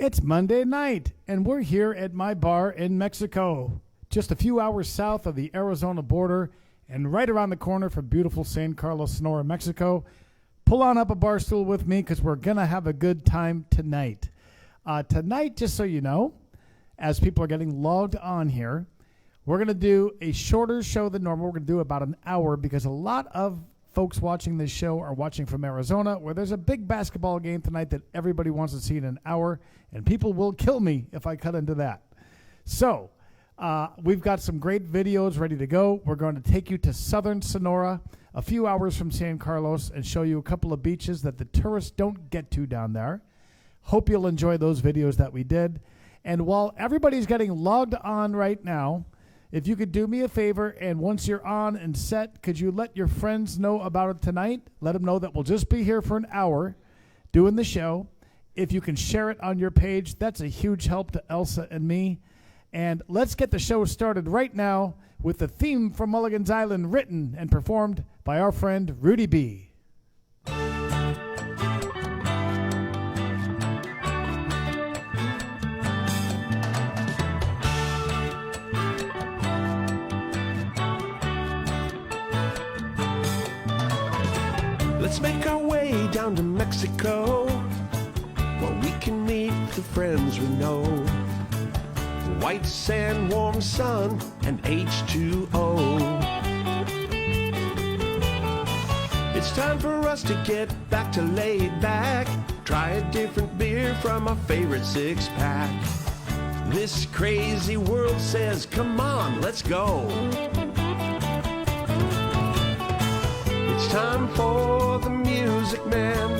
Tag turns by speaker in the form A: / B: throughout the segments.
A: It's Monday night, and we're here at my bar in Mexico, just a few hours south of the Arizona border and right around the corner from beautiful San Carlos, Sonora, Mexico. Pull on up a bar stool with me because we're going to have a good time tonight. Tonight, just so you know, as people are getting logged on here, we're going to do a shorter show than normal. We're going to do about an hour because a lot of folks watching this show are watching from Arizona, where there's a big basketball game tonight that everybody wants to see in an hour, and people will kill me if I cut into that. So we've got some great videos ready to go. We're going to take you to southern Sonora, a few hours from San Carlos, and show you a couple of beaches that the tourists don't get to down there. Hope you'll enjoy those videos that we did. And while everybody's getting logged on right now, if you could do me a favor, and once you're on and set, could you let your friends know about it tonight? Let them know that we'll just be here for an hour doing the show. If you can share it on your page, that's a huge help to Elsa and me. And let's get the show started right now with the theme from Mulligan's Island, written and performed by our friend Rudy B.
B: Let's make our way down to Mexico, where we can meet the friends we know. White sand, warm sun, and H2O. It's time for us to get back to laid back. Try a different beer from our favorite six-pack. This crazy world says, come on, let's go. It's time for the music man,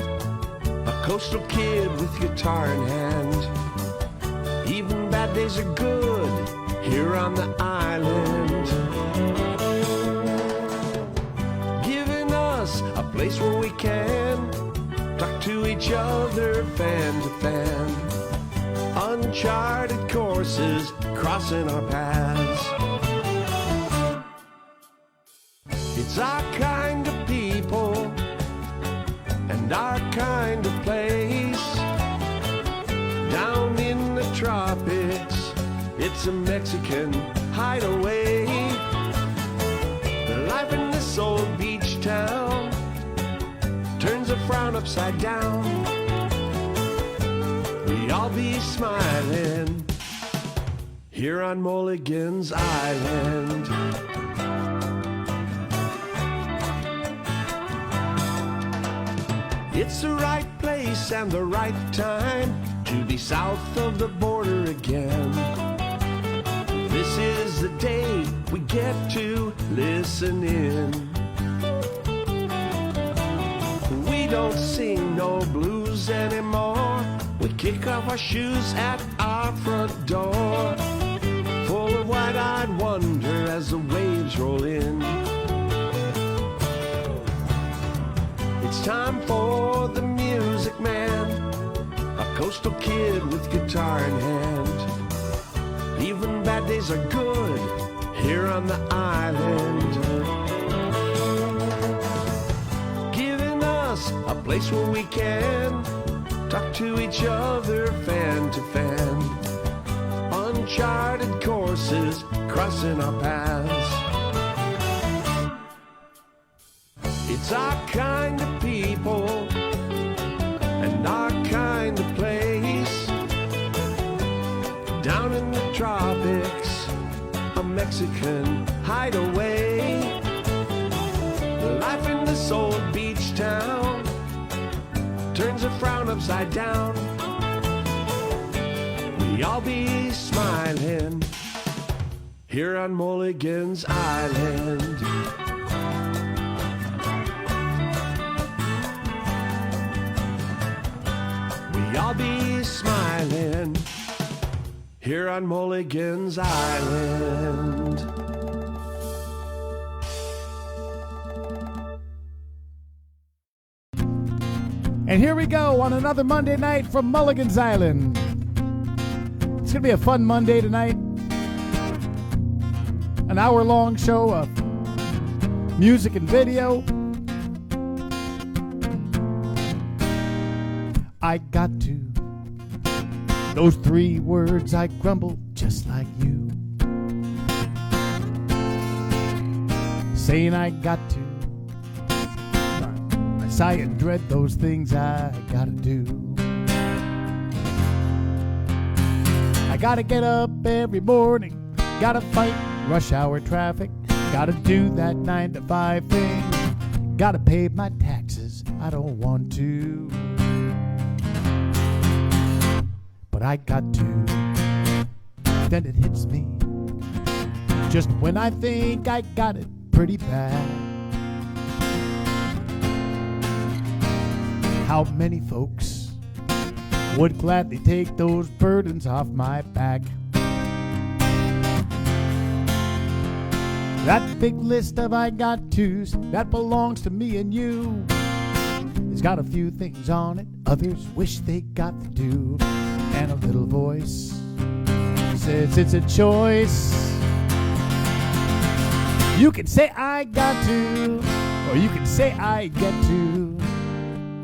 B: a coastal kid with guitar in hand. Even bad days are good here on the island, giving us a place where we can talk to each other fan to fan. Uncharted courses crossing our paths. It's our kind of people and our kind of place. Down in the tropics, it's a Mexican hideaway. The life in this old beach town turns a frown upside down. We all be smiling here on Mulligan's Island. It's the right place and the right time to be south of the border again. This is the day we get to listen in. We don't sing no blues anymore. We kick off our shoes at our front door, full of wide-eyed wonder as the waves roll in. It's time for the music man, a coastal kid with guitar in hand. Even bad days are good here on the island, giving us a place where we can talk to each other fan to fan. Uncharted courses crossing our paths. It's our kind of people and our kind of place. Down in the tropics, a Mexican hideaway. Life in this old beach town turns a frown upside down. We all be smiling here on Mulligan's Island. I'll be smiling here on Mulligan's Island.
A: And here we go on another Monday night from Mulligan's Island. It's going to be a fun Monday tonight. An hour-long show of music and video. I got to Those 3 words I grumble just like you. Saying I got to. I sigh and dread those things I gotta do. I gotta get up every morning, gotta fight rush hour traffic, gotta do that 9 to 5 thing, gotta pay my taxes, I don't want to, but I got to. Then it hits me, just when I think I got it pretty bad. How many folks would gladly take those burdens off my back? That big list of I got tos that belongs to me and you, it's got a few things on it others wish they got to do. And a little voice says it's a choice. You can say I got to, or you can say I get to.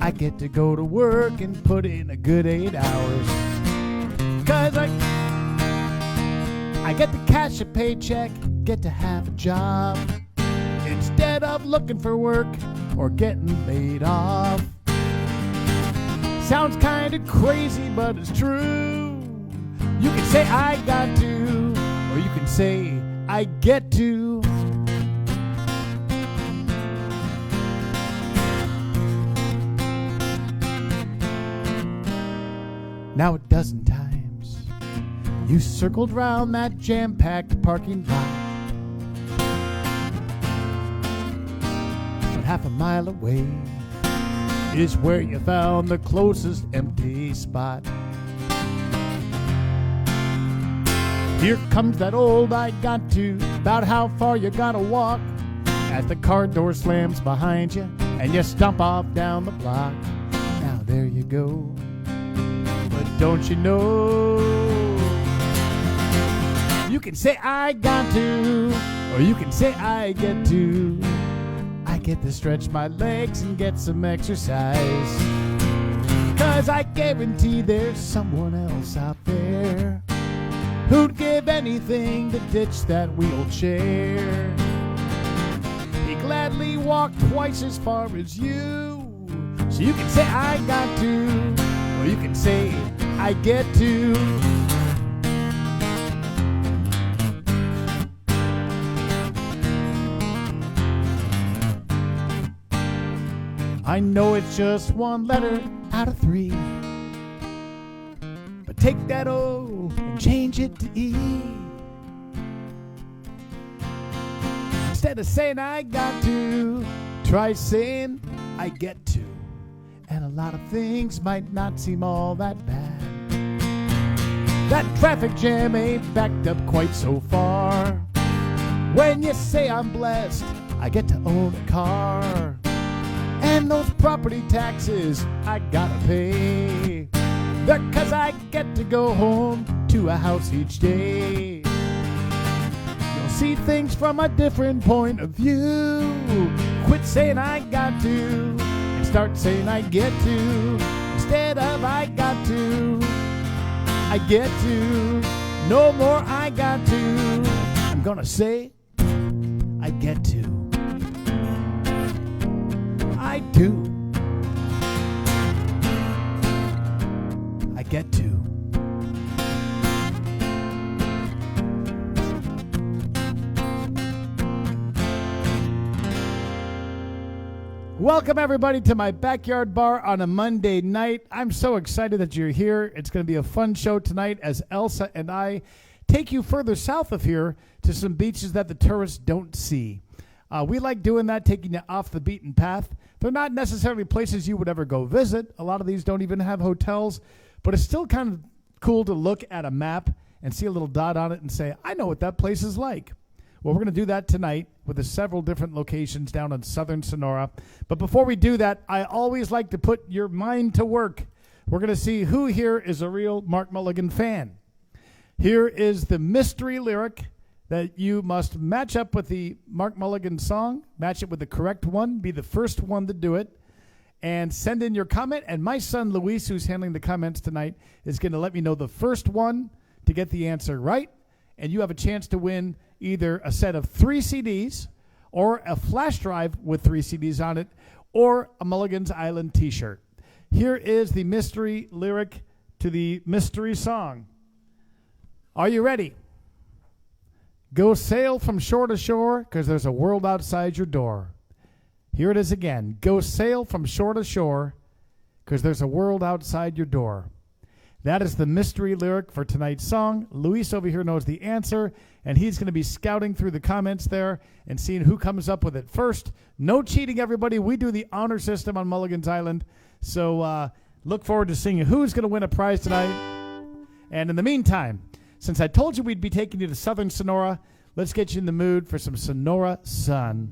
A: I get to go to work and put in a good 8 hours. 'Cause I get to cash a paycheck, get to have a job, instead of looking for work or getting laid off. Sounds kinda crazy, but it's true. You can say I got to, or you can say I get to. Now a dozen times you circled round that jam-packed parking lot, but half a mile away is where you found the closest empty spot. Here comes that old I got to, about how far you gotta walk, as the car door slams behind you and you stomp off down the block. Now there you go, but don't you know, you can say I got to, or you can say I get to. I get to stretch my legs and get some exercise, 'cause I guarantee there's someone else out there who'd give anything to ditch that wheelchair. He gladly walked twice as far as you. So you can say I got to, or you can say I get to. I know it's just one letter out of 3, but take that O and change it to E. Instead of saying I got to, try saying I get to. And a lot of things might not seem all that bad. That traffic jam ain't backed up quite so far. When you say I'm blessed, I get to own a car. And those property taxes I gotta pay, because I get to go home to a house each day. You'll see things from a different point of view. Quit saying I got to and start saying I get to. Instead of I got to, I get to. No more I got to. I'm gonna say I get to. I do. I get to. Welcome everybody to my backyard bar on a Monday night. I'm so excited that you're here. It's going to be a fun show tonight as Elsa and I take you further south of here to some beaches that the tourists don't see. We like doing that, taking you off the beaten path. They're not necessarily places you would ever go visit. A lot of these don't even have hotels, but it's still kind of cool to look at a map and see a little dot on it and say, I know what that place is like. Well, we're going to do that tonight with the several different locations down in southern Sonora. But before we do that, I always like to put your mind to work. We're going to see who here is a real Mark Mulligan fan. Here is the mystery lyric that you must match up with the Mark Mulligan song, match it with the correct one, be the first one to do it, and send in your comment. And my son, Luis, who's handling the comments tonight, is going to let me know the first one to get the answer right. And you have a chance to win either a set of 3 CDs or a flash drive with 3 CDs on it or a Mulligan's Island t-shirt. Here is the mystery lyric to the mystery song. Are you ready? Go sail from shore to shore, 'cause there's a world outside your door. Here it is again. Go sail from shore to shore, 'cause there's a world outside your door. That is the mystery lyric for tonight's song. Luis over here knows the answer, and he's going to be scouting through the comments there and seeing who comes up with it first. No cheating, everybody. We do the honor system on Mulligan's Island. So look forward to seeing who's going to win a prize tonight. And in the meantime, since I told you we'd be taking you to southern Sonora, let's get you in the mood for some Sonora sun.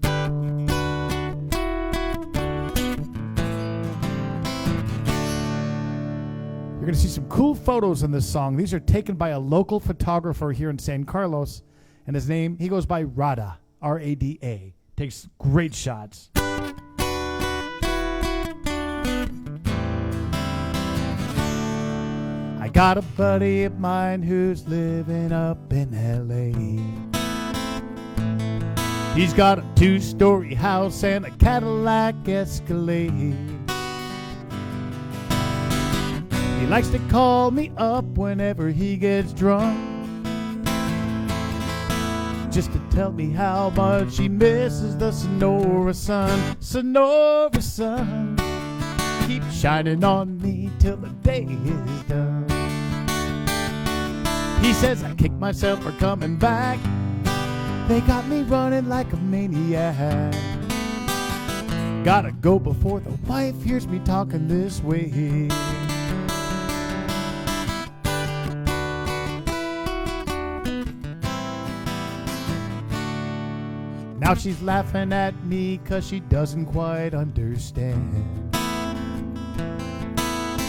A: You're going to see some cool photos in this song. These are taken by a local photographer here in San Carlos, and his name, he goes by Rada, R-A-D-A. Takes great shots. I got a buddy of mine who's living up in L.A. He's got a 2-story house and a Cadillac Escalade. He likes to call me up whenever he gets drunk, just to tell me how much he misses the Sonora sun. Sonora sun, keep shining on me till the day is done. He says I kicked myself for coming back. They got me running like a maniac. Gotta go before the wife hears me talking this way. Now she's laughing at me 'cause she doesn't quite understand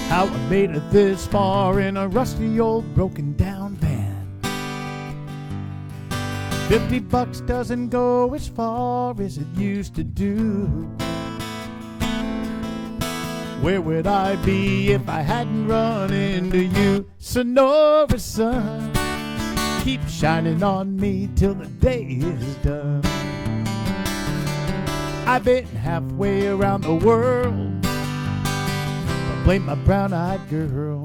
A: how I made it this far in a rusty old broken down van. $50 doesn't go as far as it used to do. Where would I be if I hadn't run into you? Sonora sun, keep shining on me till the day is done. I've been halfway around the world, but blame my brown-eyed girl.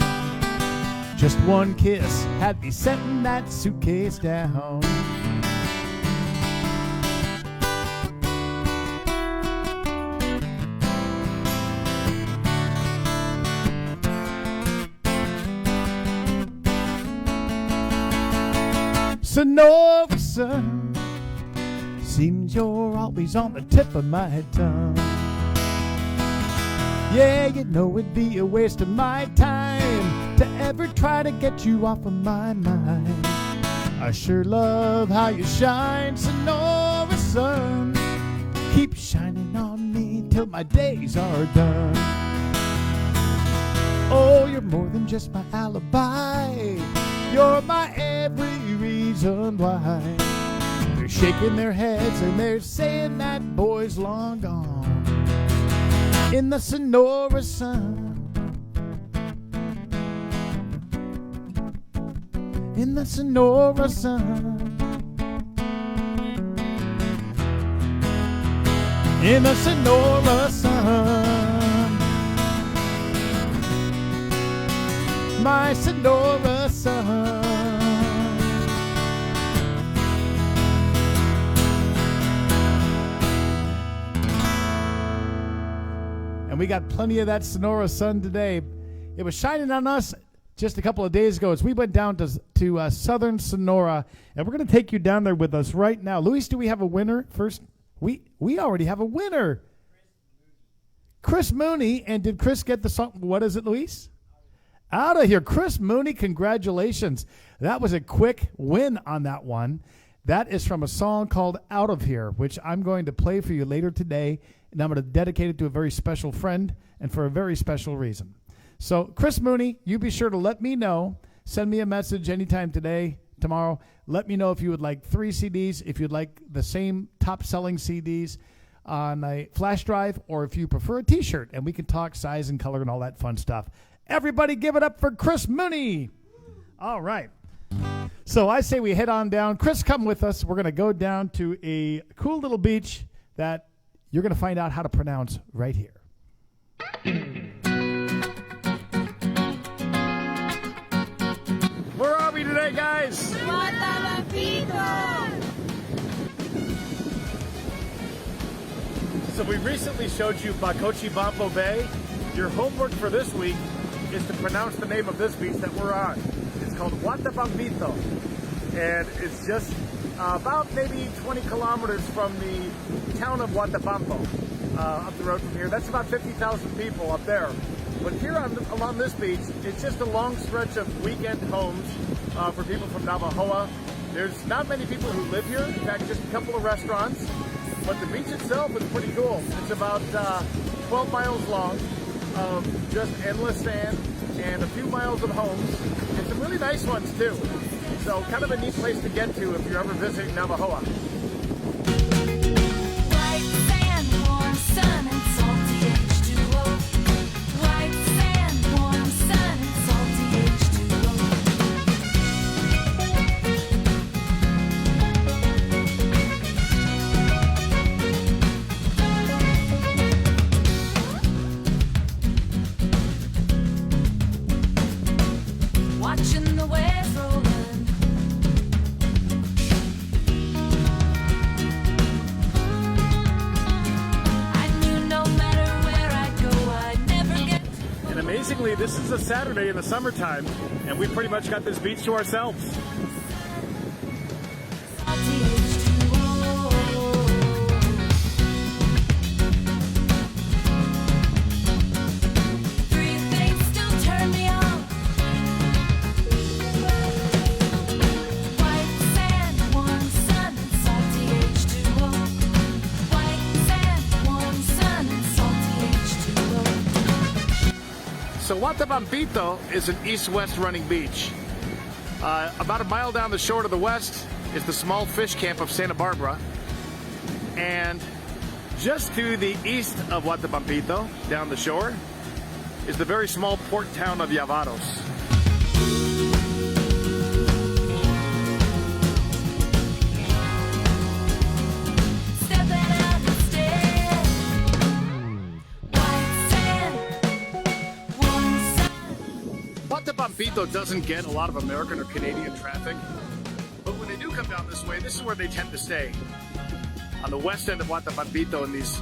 A: Just one kiss had me setting that suitcase down. Sonora sun, seems you're always on the tip of my tongue. Yeah, you know it'd be a waste of my time to ever try to get you off of my mind. I sure love how you shine, Sonora sun. Keep shining on me till my days are done. Oh, you're more than just my alibi. You're my every reason why. They're shaking their heads and they're saying that boy's long gone. In the Sonora sun, in the Sonora sun, in the Sonora sun, my Sonora sun. And we got plenty of that Sonora sun today. It was shining on us just a couple of days ago as we went down to southern Sonora, and we're going to take you down there with us right now. Luis, do we have a winner first? We already have a winner. Chris Mooney. And did Chris get the song? What is it, Luis? Out of here. Chris Mooney, congratulations. That was a quick win on that one. That is from a song called Out of Here, which I'm going to play for you later today, and I'm going to dedicate it to a very special friend and for a very special reason. So, Chris Mooney, you be sure to let me know. Send me a message anytime today, tomorrow. Let me know if you would like 3 CDs, if you'd like the same top-selling CDs. on a flash drive, or if you prefer a t-shirt, and we can talk size and color and all that fun stuff. Everybody give it up for Chris Mooney. All right. So I say we head on down. Chris, come with us. We're going to go down to a cool little beach that you're going to find out how to pronounce right here. Where are we today, guys? So we recently showed you Bampo Bay. Your homework for this week is to pronounce the name of this beach that we're on. It's called Huatabambito, and it's just about maybe 20 kilometers from the town of Huatabampo, up the road from here. That's about 50,000 people up there. But here along this beach, it's just a long stretch of weekend homes for people from Navajoa. There's not many people who live here. In fact, just a couple of restaurants. But the beach itself is pretty cool. It's about 12 miles long of just endless sand and a few miles of homes, and some really nice ones too. So kind of a neat place to get to if you're ever visiting Navajoa.
C: White sand, warm sun, and salty H2O. White sand, warm sun, and salty H2O. Watching the waves rolling.
A: Amazingly, this is a Saturday in the summertime, and we pretty much got this beach to ourselves.
C: Three things still turn me on. White sand, warm sun, and salty H2O. White sand, warm sun, and salty H2O.
A: So Huatabambito is an east-west running beach. About a mile down the shore to the west is the small fish camp of Santa Barbara. And just to the east of Huatabambito, down the shore, is the very small port town of Llavados. Huatabambito doesn't get a lot of American or Canadian traffic, but when they do come down this way, this is where they tend to stay. On the west end of Huatabambito, in these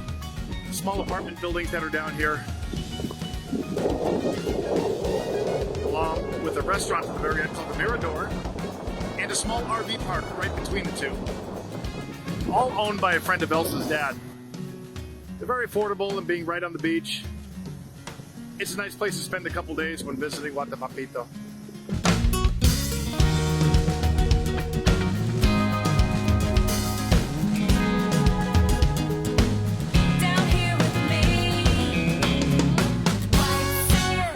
A: small apartment buildings that are down here, along with a restaurant at the very end called the Mirador, and a small RV park right between the two. All owned by a friend of Elsa's dad. They're very affordable and being right on the beach. It's a nice place to spend a couple days when visiting Huatabambito.
C: Down here with me. White sand,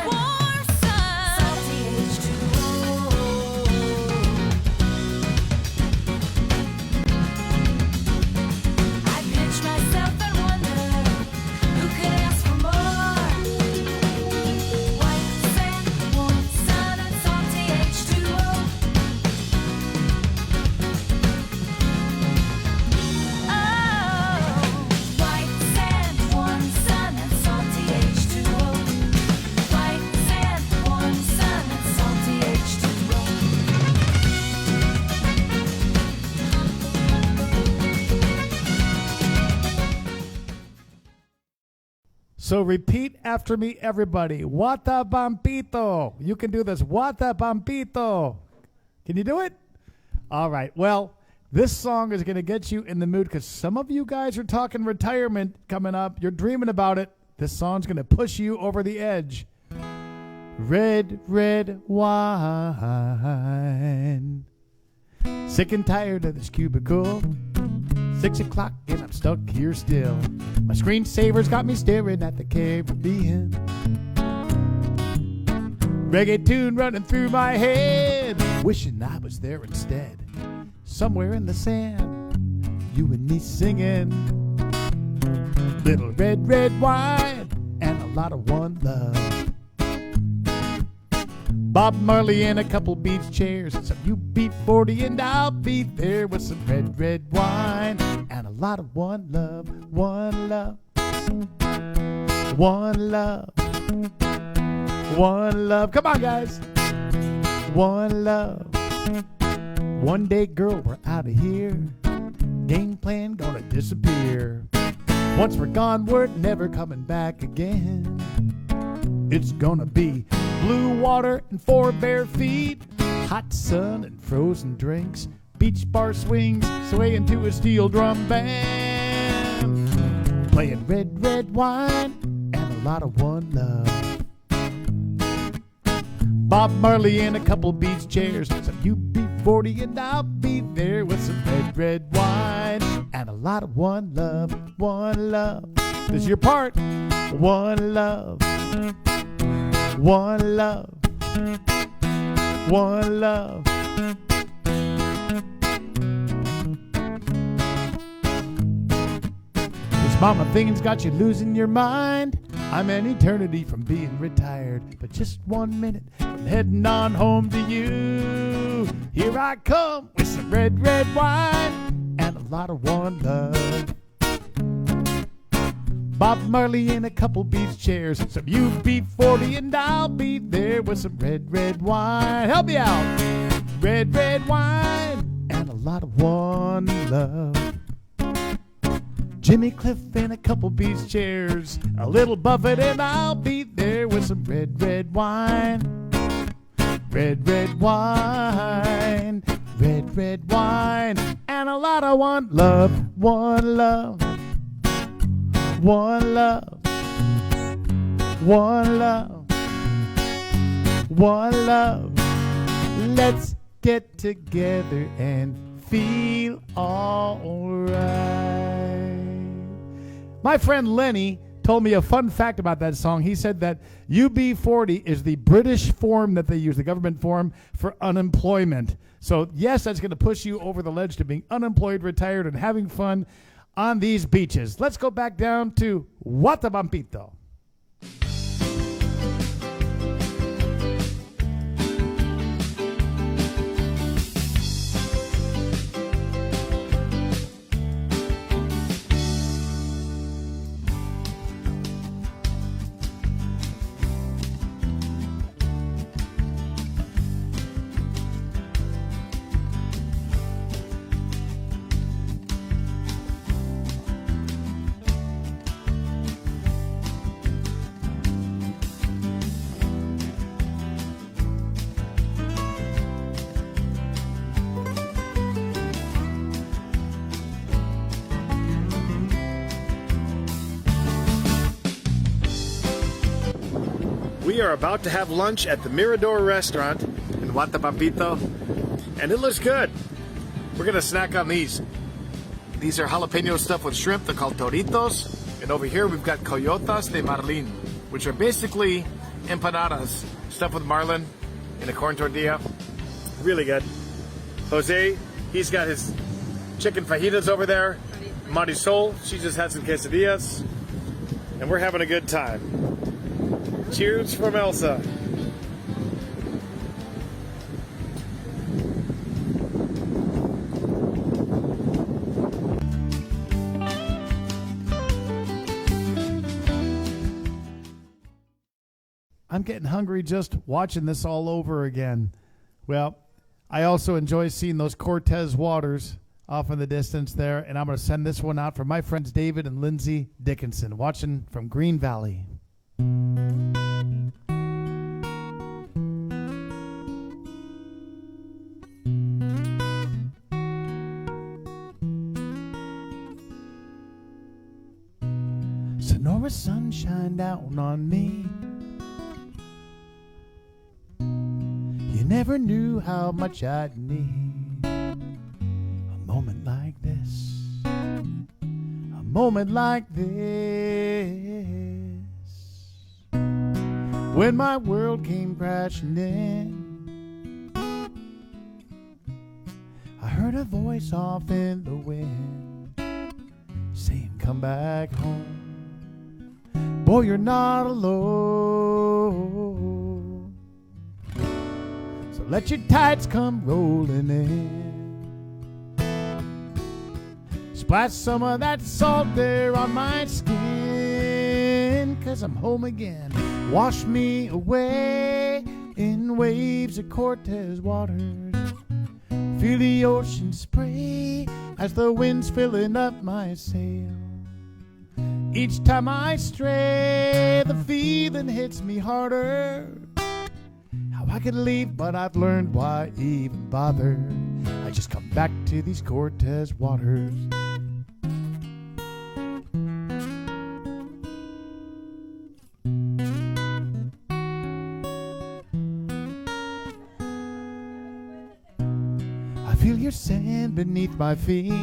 C: warm sun, salty H2O. I pinch myself and wonder who could ask for more. White sand, warm sun, and salty H2O. White sand, warm sun, and salty H2O. White sand, warm sun, and salty H2O.
A: So repeat after me, everybody. Huatabambito. You can do this. Huatabambito. Can you do it? All right. Well, this song is going to get you in the mood because some of you guys are talking retirement coming up. You're dreaming about it. This song's going to push you over the edge. Red, red wine. Sick and tired of this cubicle. 6 o'clock and I'm stuck here still. My screensaver's got me staring at the Caribbean. Reggae tune running through my head. Wishing I was there instead. Somewhere in the sand. you and me singing. Little red, red wine and a lot of one love. Bob Marley and a couple beach chairs. So you be 40 and I'll be there with some red, red wine and a lot of one love, one love, one love, one love. Come on, guys. One love. One day, girl, we're out of here. Game plan gonna disappear. Once we're gone, we're never coming back again. It's gonna be blue water and 4 bare feet, hot sun and frozen drinks, beach bar swings, swaying to a steel drum band, playing red, red wine and a lot of one love. Bob Marley and a couple beach chairs, so you be 40 and I'll be there with some red, red wine and a lot of one love, one love. This is your part. One love, one love, one love. This mama thing's got you losing your mind. I'm an eternity from being retired, but just 1 minute from heading on home to you. Here I come with some red, red wine and a lot of one love. Bob Marley and a couple beach chairs. Some you be 40 and I'll be there with some red, red wine. Help me out. Red, red wine and a lot of one love. Jimmy Cliff and a couple beach chairs. A little Buffett and I'll be there with some red, red wine. Red, red wine. Red, red wine and a lot of one love. One love. One love, one love, one love. Let's get together and feel alright. My friend Lenny told me a fun fact about that song. He said that UB40 is the British form that they use, the government form for unemployment. So yes, that's going to push you over the ledge to being unemployed, retired, and having fun on these beaches. Let's go back down to Huatabampito.
D: We are about to have lunch at the Mirador restaurant in Huatabampito, and it looks good. We're gonna snack on these. These are jalapeno stuffed with shrimp. They're called Doritos. And over here we've got coyotas de marlin, which are basically empanadas stuffed with marlin in a corn tortilla. Really good. Jose, he's got his chicken fajitas over there. Marisol, she just had some quesadillas. And we're having a good time. Cheers from Elsa.
A: I'm getting hungry just watching this all over again. Well, I also enjoy seeing those Cortez waters off in the distance there, and I'm going to send this one out for my friends David and Lindsay Dickinson, watching from Green Valley. Sonora sun shined down on me. You never knew how much I'd need a moment like this, a moment like this. When my world came crashing in, I heard a voice off in the wind. come back home. Boy, you're not alone. So let your tides come rolling in. Splash some of that salt there on my skin, 'cause I'm home again. Wash me away in waves of Cortez waters. Feel the ocean spray as the wind's filling up my sail. Each time I stray, the feeling hits me harder. How I could leave, but I've learned why even bother. I just come back to these Cortez waters. I feel your sand beneath my feet.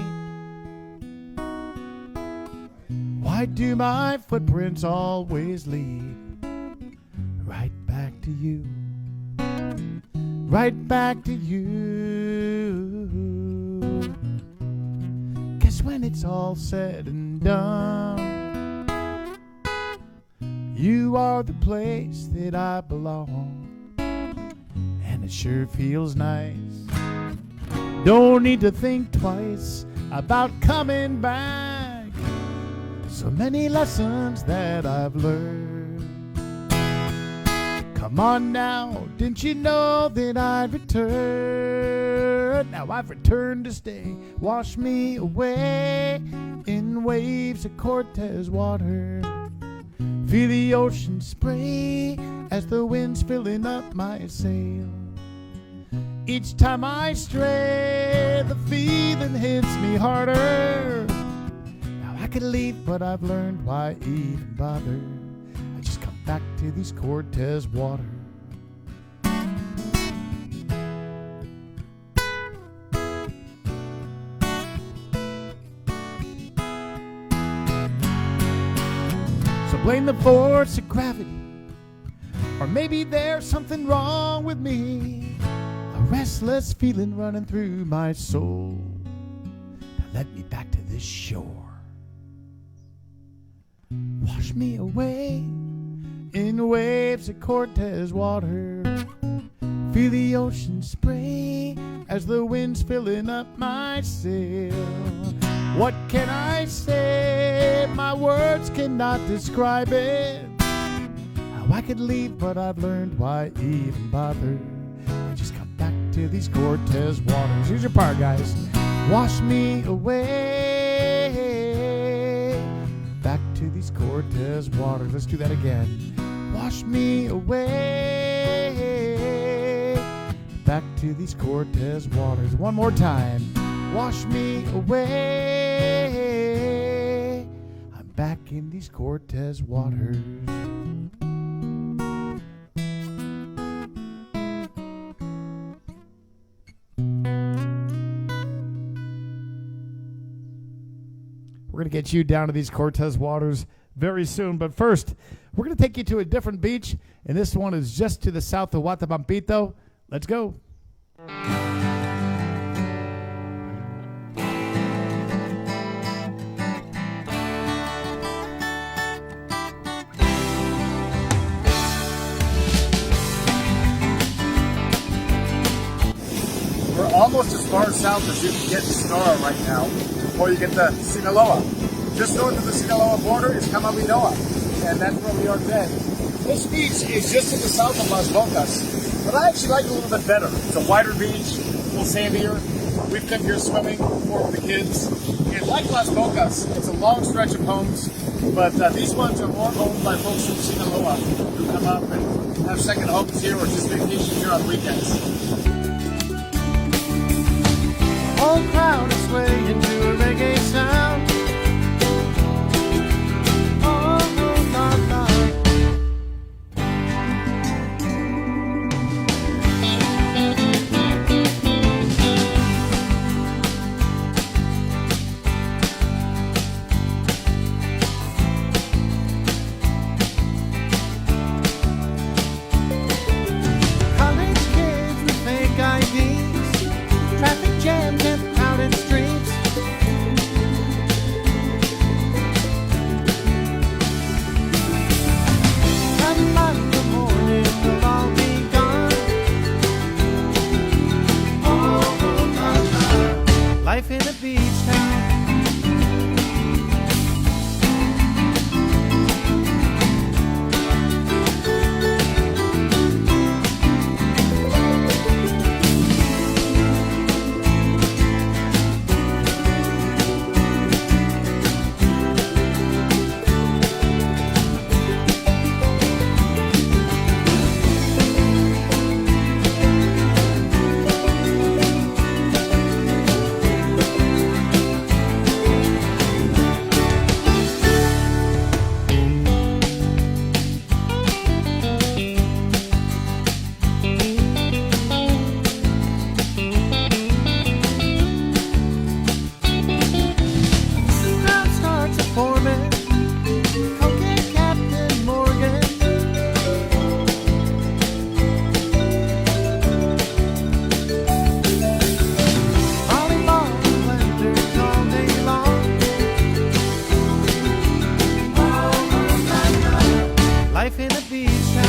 A: Why do my footprints always lead right back to you? Right back to you. 'Cause when it's all said and done, you are the place that I belong. And it sure feels nice. Don't need to think twice about coming back. So many lessons that I've learned. Come on now, didn't you know that I'd return? Now I've returned to stay. Wash me away in waves of Cortez water. Feel the ocean spray as the wind's filling up my sail. Each time I stray, the feeling hits me harder. Now I could leave, but I've learned why even bother. I just come back to these Cortez waters. So blame the force of gravity, or maybe there's something wrong with me. A restless feeling running through my soul. Now let me back to this shore. Wash me away in waves of Cortez water. Feel the ocean spray as the wind's filling up my sail. What can I say? My words cannot describe it. How I could leave, but I've learned why even bother. I just come back to these Cortez waters. Here's your part, guys. Wash me away back to these Cortez waters. Let's do that again. Wash me away back to these Cortez waters. One more time. Wash me away. I'm back in these Cortez waters. We're going to get you down to these Cortez waters very soon. But first, we're going to take you to a different beach, and this one is just to the south of Huatapampito. Let's go.
D: We're almost as far south as you can get in Sonora right now, before you get to Sinaloa. Just north of the Sinaloa border is Camaminoa, and that's where we are today. This beach is just to the south of Las Bocas, but I actually like it a little bit better. It's a wider beach, a little sandier. We've come here swimming before with the kids. And like Las Bocas, it's a long stretch of homes, but these ones are more owned by folks from Sinaloa who come up and have second homes here or just vacation here on weekends.
A: Whole crowd is swaying to a reggae sound. Oh, no, no, no. College kids with fake IDs, traffic jams and crowded streets.
E: life in a beach town.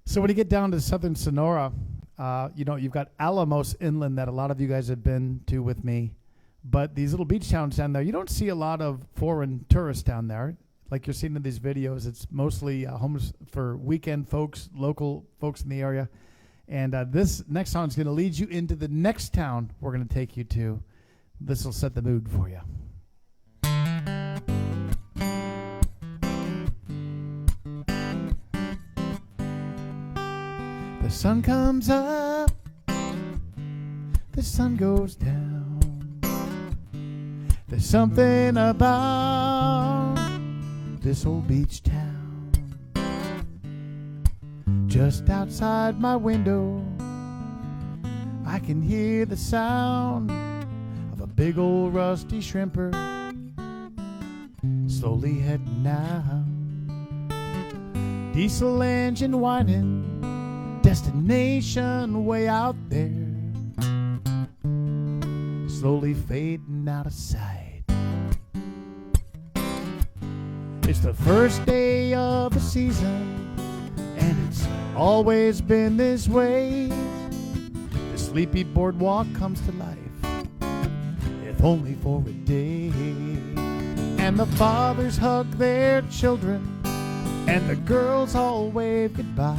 A: So when you get down to southern Sonora, you've got Alamos Inland that a lot of you guys have been to with me. But these little beach towns down there, you don't see a lot of foreign tourists down there. Like you're seeing in these videos, it's mostly homes for weekend folks, local folks in the area. And this next song is going to lead you into the next town we're going to take you to. This will set the mood for you. The sun comes up, the sun goes down. There's something about this old beach town. Just outside my window, I can hear the sound of a big old rusty shrimper slowly heading out. Diesel engine whining, destination way out there, slowly fading out of sight. It's the first day of the season, and it's always been this way. The sleepy boardwalk comes to life, if only for a day. And the fathers hug their children, and the girls all wave goodbye,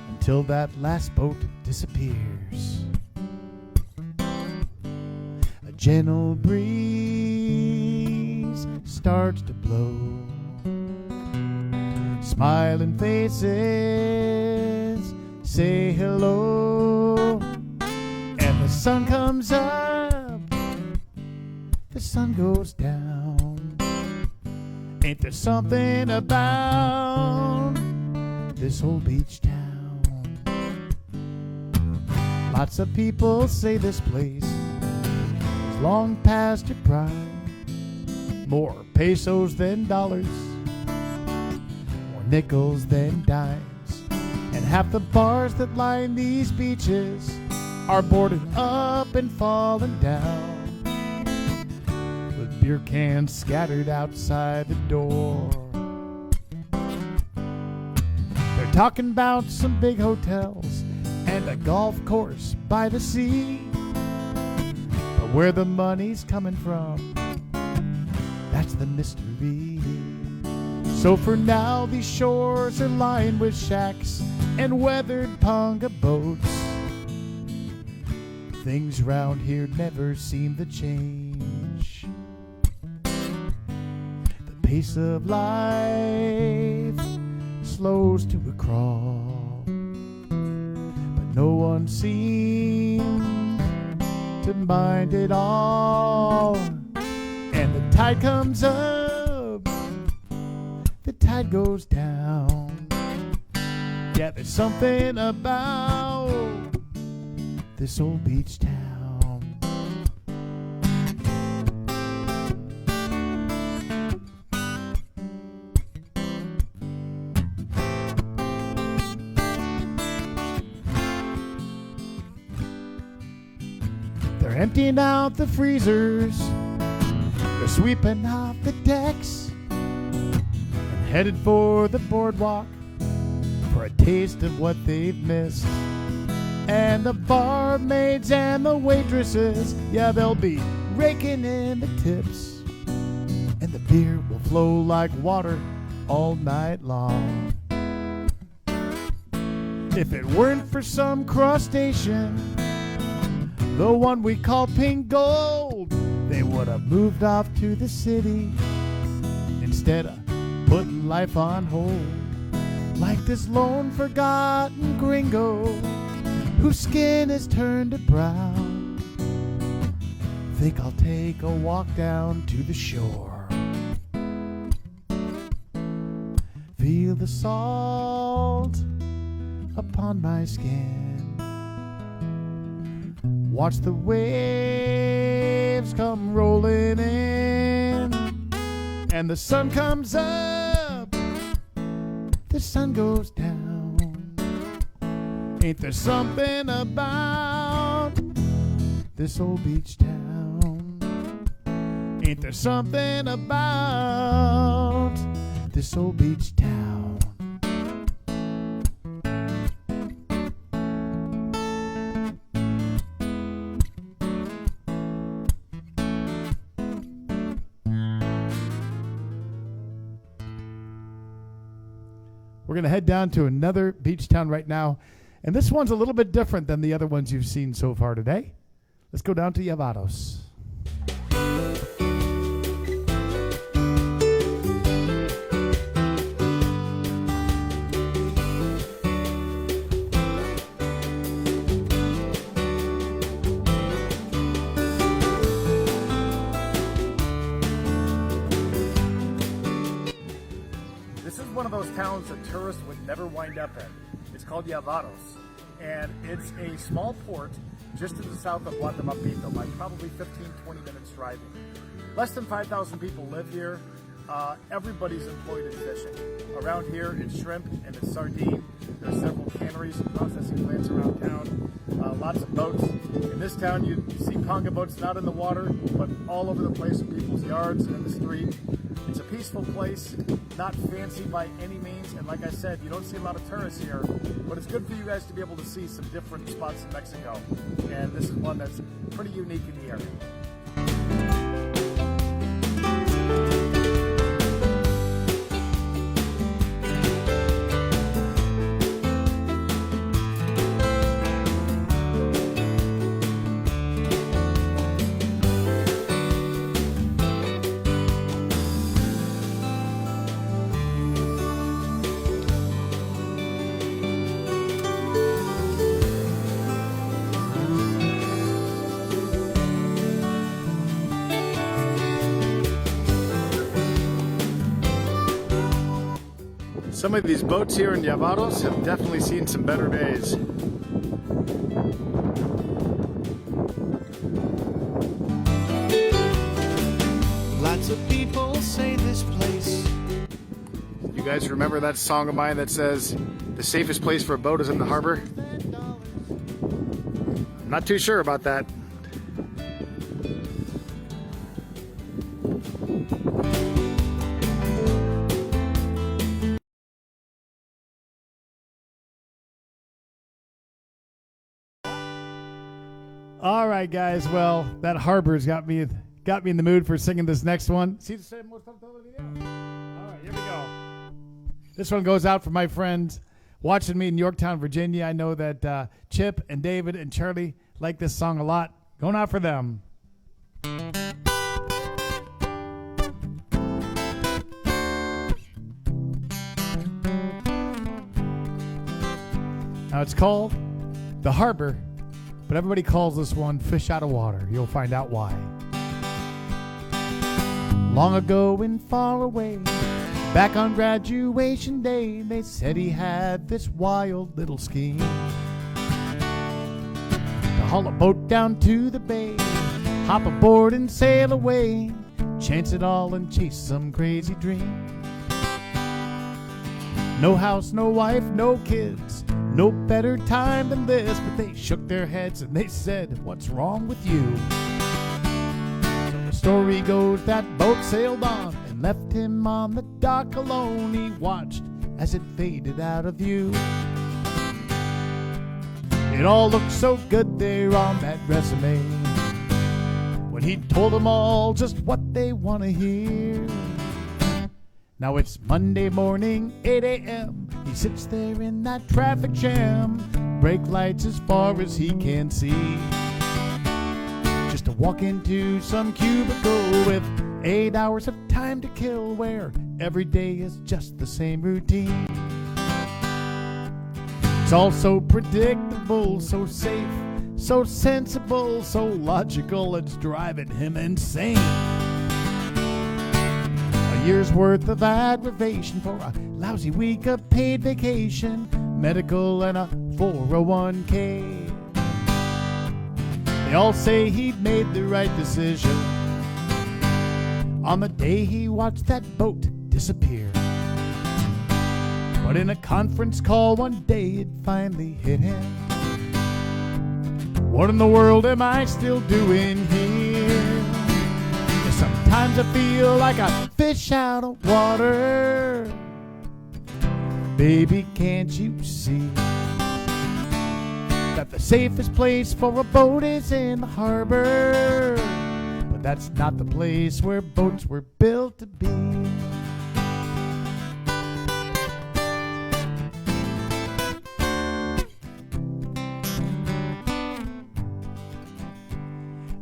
A: until that last boat disappears. A gentle breeze starts to blow, smiling faces say hello, and the sun comes up, the sun goes down. Ain't there something about this old beach town? Lots of people say this place is long past your prime. More pesos than dollars, more nickels than dimes, and half the bars that line these beaches are boarded up and falling down, with beer cans scattered outside the door. They're talking about some big hotels and a golf course by the sea, but where the money's coming from, that's the mystery. So for now, these shores are lined with shacks and weathered ponga boats. Things round here never seem to change. The pace of life slows to a crawl, but no one seems to mind it all. And the tide comes up, the tide goes down. Yeah, there's something about this old beach town. They're emptying out the freezers, they're sweeping off the decks, and headed for the boardwalk for a taste of what they've missed. And the barmaids and the waitresses, yeah, they'll be raking in the tips, and the beer will flow like water all night long. If it weren't for some crustacean, the one we call pink gold, they would have moved off to the city instead of putting life on hold. Like this lone forgotten gringo whose skin has turned to brown. Think I'll take a walk down to the shore, feel the salt upon my skin, watch the waves come rolling in, and the sun comes up, the sun goes down. Ain't there something about this old beach town? Ain't there something about this old beach town? We're going to head down to another beach town right now. And this one's a little bit different than the other ones you've seen so far today. Let's go down to Llevados.
D: This is one of those towns that tourists would never wind up in. It's called Llevados, and it's a small port just to the south of Guatemala, like probably 15-20 minutes driving. Less than 5,000 people live here. Everybody's employed in fishing. Around here, it's shrimp and it's sardine. There's several canneries and processing plants around town. Lots of boats. In this town, you see ponga boats not in the water, but all over the place in people's yards and in the street. It's a peaceful place, not fancy by any means, and like I said, you don't see a lot of tourists here, but it's good for you guys to be able to see some different spots in Mexico, and this is one that's pretty unique in the area. Some of these boats here in Llevados have definitely seen some better days.
E: Lots of people say this place.
D: You guys remember that song of mine that says, the safest place for a boat is in the harbor? I'm not too sure about that.
A: All right, guys. Well, that harbor's got me in the mood for singing this next one. See the same All right, here we go. This one goes out for my friends watching me in Yorktown, Virginia. I know that Chip and David and Charlie like this song a lot. Going out for them. Now it's called The Harbor, but everybody calls this one Fish Out of Water. You'll find out why. Long ago and far away, back on graduation day, they said he had this wild little scheme to haul a boat down to the bay, hop aboard and sail away, chance it all and chase some crazy dream. No house, no wife, no kids, no better time than this, but they shook their heads and they said, "What's wrong with you?" So the story goes that boat sailed on and left him on the dock alone. He watched as it faded out of view. It all looked so good there on that resume when he told them all just what they want to hear. Now it's Monday morning, 8 a.m. He sits there in that traffic jam, brake lights as far as he can see, just to walk into some cubicle with 8 hours of time to kill, where every day is just the same routine. It's all so predictable, so safe, so sensible, so logical, it's driving him insane. A year's worth of aggravation for a lousy week of paid vacation, medical, and a 401k. They all say he'd made the right decision on the day he watched that boat disappear. But in a conference call one day it finally hit him. What in the world am I still doing here? 'Cause sometimes I feel like a fish out of water. Baby, can't you see that the safest place for a boat is in the harbor? But that's not the place where boats were built to be.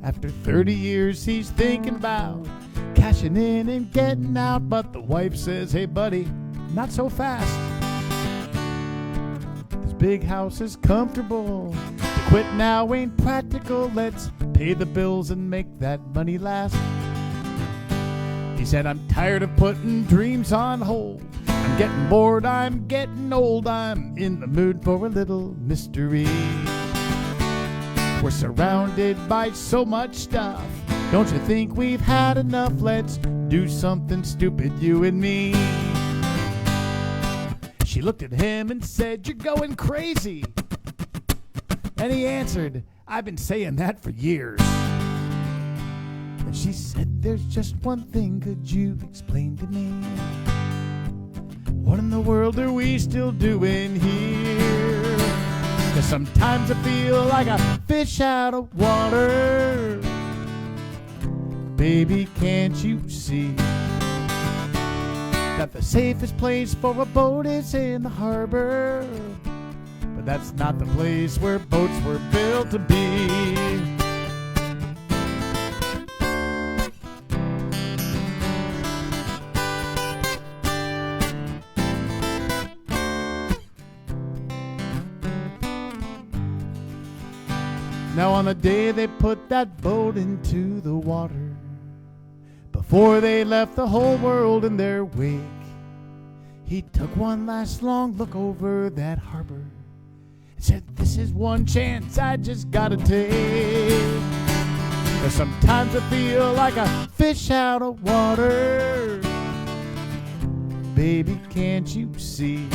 A: After 30 years, he's thinking about cashing in and getting out. But the wife says, hey, buddy, not so fast. This big house is comfortable. To quit now ain't practical. Let's pay the bills and make that money last. He said, I'm tired of putting dreams on hold. I'm getting bored, I'm getting old. I'm in the mood for a little mystery. We're surrounded by so much stuff. Don't you think we've had enough? Let's do something stupid, you and me. She looked at him and said, you're going crazy. And he answered, I've been saying that for years. And she said, there's just one thing, could you explain to me? What in the world are we still doing here? 'Cause sometimes I feel like a fish out of water. Baby, can't you see that the safest place for a boat is in the harbor? But that's not the place where boats were built to be. Now on the day they put that boat into the water, before they left the whole world in their wake, he took one last long look over that harbor and said, this is one chance I just gotta take. 'Cause sometimes I feel like a fish out of water. Baby, can't you see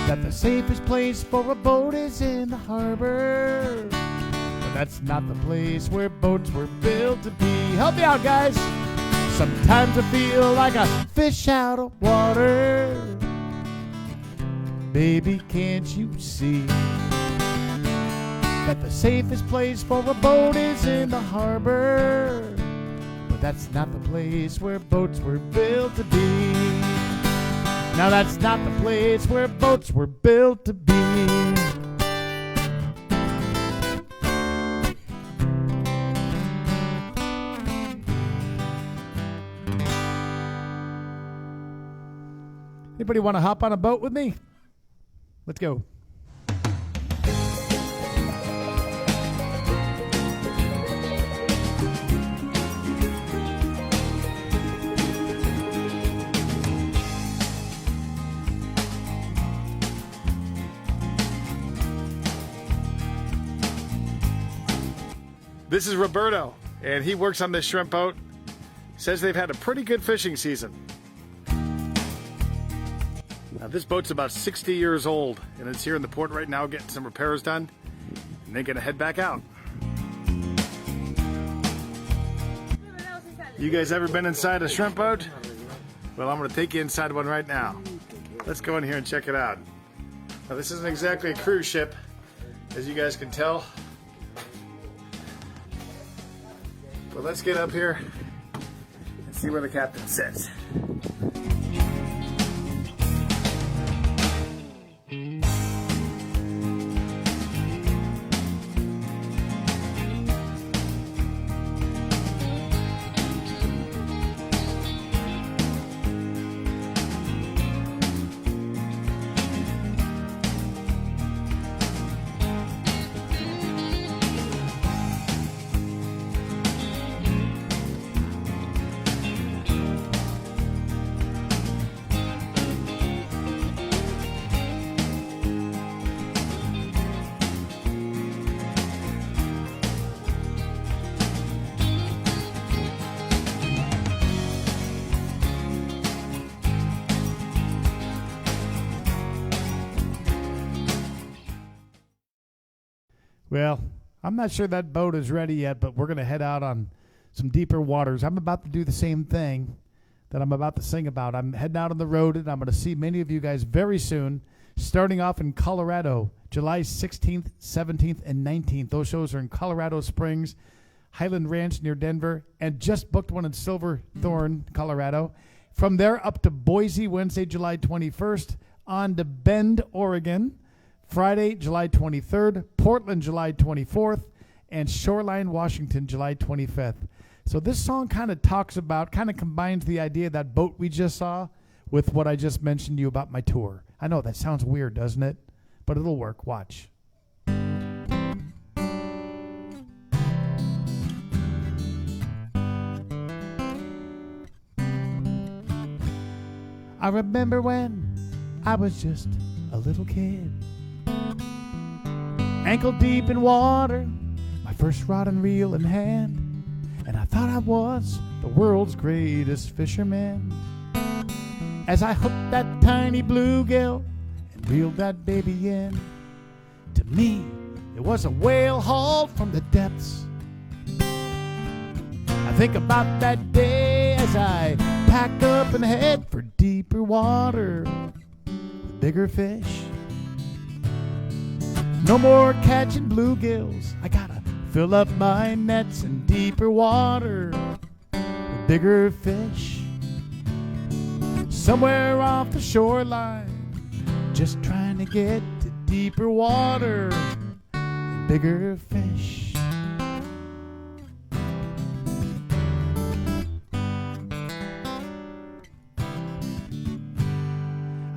A: that the safest place for a boat is in the harbor? But that's not the place where boats were built to be. Help me out, guys. Sometimes I feel like a fish out of water. Baby, can't you see that the safest place for a boat is in the harbor? But that's not the place where boats were built to be. Now that's not the place where boats were built to be. Anybody want to hop on a boat with me? Let's go.
D: This is Roberto, and he works on this shrimp boat. Says they've had a pretty good fishing season. Now, this boat's about 60 years old, and it's here in the port right now getting some repairs done, and they're gonna head back out. You guys ever been inside a shrimp boat? Well, I'm gonna take you inside one right now. Let's go in here and check it out. Now, this isn't exactly a cruise ship, as you guys can tell. But let's get up here and see where the captain sits.
A: Well, I'm not sure that boat is ready yet, but we're going to head out on some deeper waters. I'm about to do the same thing that I'm about to sing about. I'm heading out on the road, and I'm going to see many of you guys very soon, starting off in Colorado, July 16th, 17th, and 19th. Those shows are in Colorado Springs, Highland Ranch near Denver, and just booked one in Silverthorne, Colorado. From there up to Boise, Wednesday, July 21st, on to Bend, Oregon, Friday, July 23rd, Portland, July 24th, and Shoreline, Washington, July 25th. So this song kind of talks about, kind of combines the idea of that boat we just saw with what I just mentioned to you about my tour. I know that sounds weird, doesn't it? But it'll work. Watch. I remember when I was just a little kid, ankle deep in water, my first rod and reel in hand, and I thought I was the world's greatest fisherman. As I hooked that tiny bluegill and reeled that baby in, to me it was a whale hauled from the depths. I think about that day as I pack up and head for deeper water with bigger fish. No more catching bluegills, I gotta fill up my nets in deeper water with bigger fish. Somewhere off the shoreline, just trying to get to deeper water and bigger fish.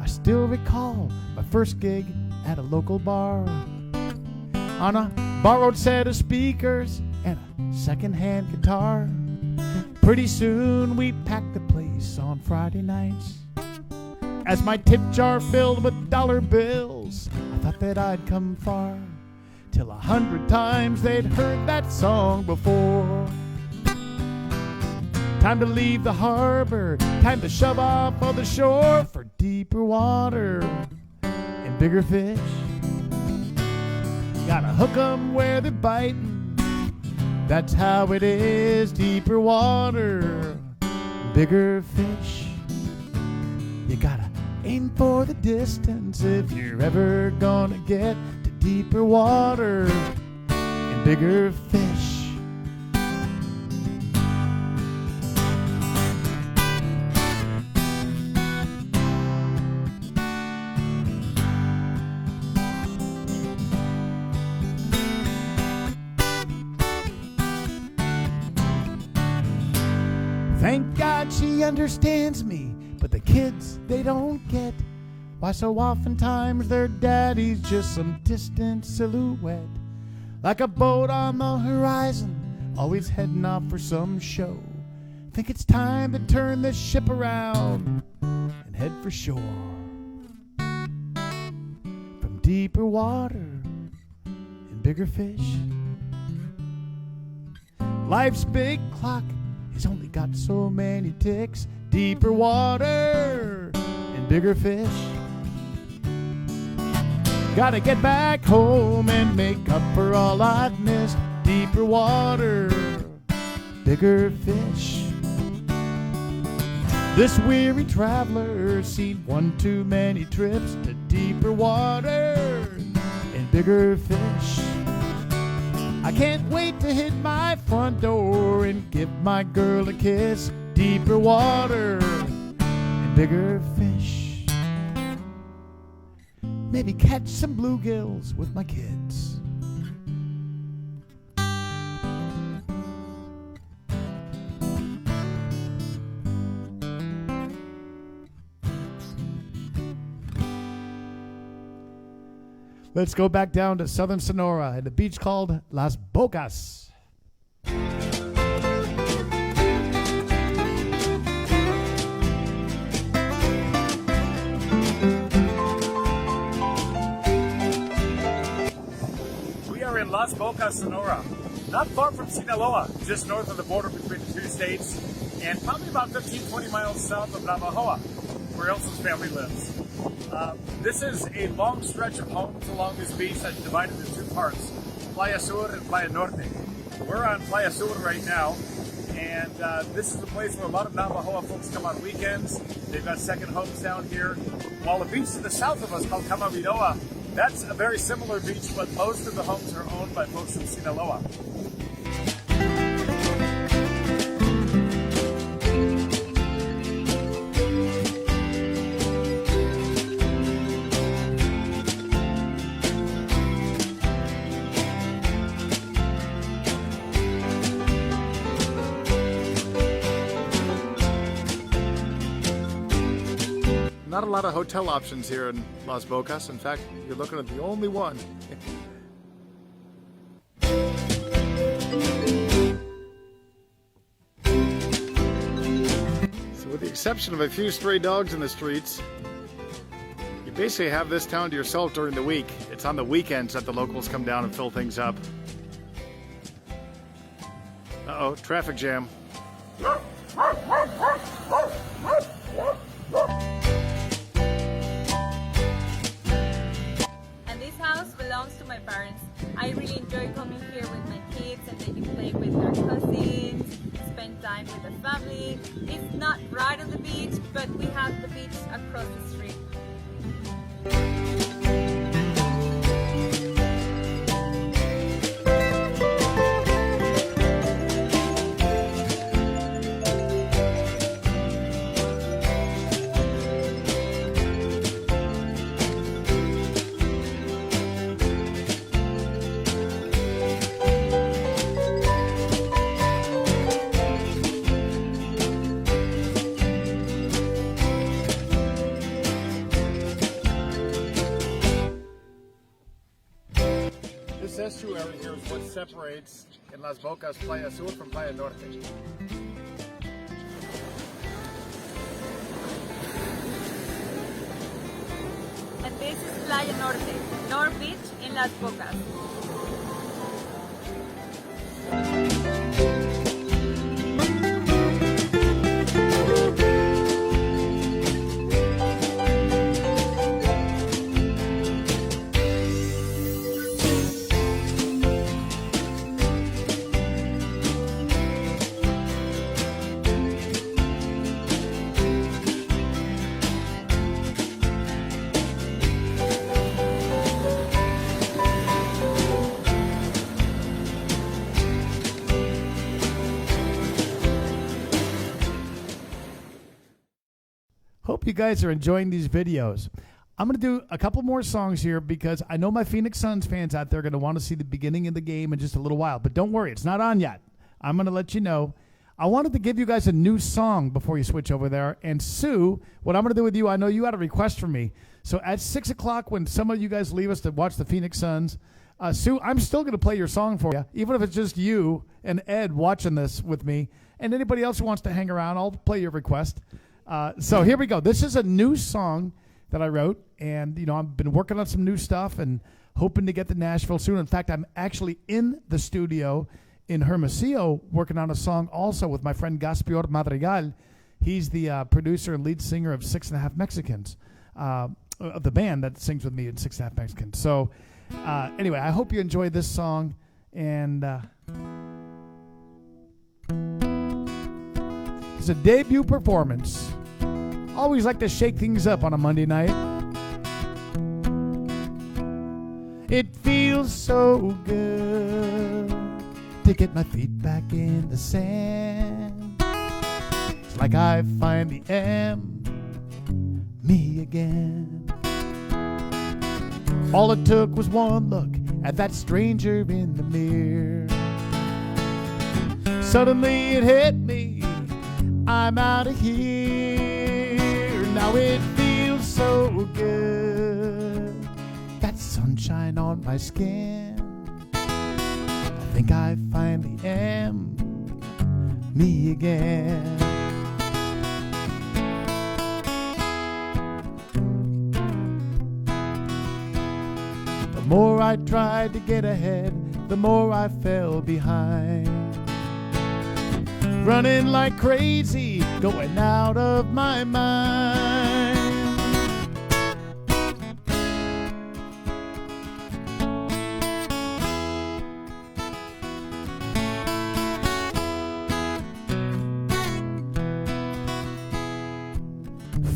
A: I still recall my first gig at a local bar, on a borrowed set of speakers and a second-hand guitar. Pretty soon we packed the place on Friday nights. As my tip jar filled with dollar bills, I thought that I'd come far, till 100 times they'd heard that song before. Time to leave the harbor, time to shove off on the shore for deeper water and bigger fish. Gotta hook 'em where they're biting, that's how it is, deeper water, bigger fish. You gotta aim for the distance if you're ever gonna get to deeper water and bigger fish. Thank God she understands me, but the kids, they don't get why so oftentimes their daddy's just some distant silhouette, like a boat on the horizon, always heading off for some show. Think it's time to turn this ship around and head for shore. From deeper water and bigger fish. Life's big clock has only got so many ticks, deeper water and bigger fish. Gotta get back home and make up for all I've missed, deeper water, bigger fish. This weary traveler's seen one too many trips to deeper water and bigger fish. I can't wait to hit my front door and give my girl a kiss, deeper water and bigger fish. Maybe catch some bluegills with my kids. Let's go back down to southern Sonora at a beach called Las Bocas.
D: We are in Las Bocas, Sonora, not far from Sinaloa, just north of the border between the two states, and probably about 15-20 miles south of Navajoa, where Elsa's family lives. This is a long stretch of homes along this beach that's divided into two parts. Playa Sur and Playa Norte. We're on Playa Sur right now, and this is a place where a lot of Navajo folks come on weekends. They've got second homes down here. While the beach to the south of us called Camarilloa, that's a very similar beach, but most of the homes are owned by folks from Sinaloa. Not a lot of hotel options here in Las Bocas. In fact, you're looking at the only one. So with the exception of a few stray dogs in the streets, you basically have this town to yourself during the week. It's on the weekends that the locals come down and fill things up. Uh-oh, traffic jam.
F: Belongs to my parents. I really enjoy coming here with my kids and they can play with their cousins, spend time with the family. It's not right on the beach, but we have the beach across the street.
D: This estuary here is what separates in Las Bocas Playa Sur from Playa Norte.
F: And this is Playa Norte, North Beach in Las Bocas.
A: Hope you guys are enjoying these videos. I'm going to do a couple more songs here because I know my Phoenix Suns fans out there are going to want to see the beginning of the game in just a little while. But don't worry, it's not on yet. I'm going to let you know. I wanted to give you guys a new song before you switch over there. And Sue, what I'm going to do with you, I know you had a request from me. So at 6 o'clock when some of you guys leave us to watch the Phoenix Suns, Sue, I'm still going to play your song for you, even if it's just you and Ed watching this with me. And anybody else who wants to hang around, I'll play your request. So here we go. This is a new song that I wrote, and you know I've been working on some new stuff and hoping to get to Nashville soon. In fact, I'm actually in the studio in Hermosillo working on a song also with my friend Gaspior Madrigal. He's the producer and lead singer of 6.5 Mexicans, of the band that sings with me in 6.5 Mexicans. So anyway, I hope you enjoy this song, and it's a debut performance. Always like to shake things up on a Monday night. It feels so good to get my feet back in the sand. It's like I finally am me again. All it took was one look at that stranger in the mirror. Suddenly it hit me, I'm out of here. Now it feels so good, that sunshine on my skin. I think I finally am me again. The more I tried to get ahead, the more I fell behind. Running like crazy, going out of my mind.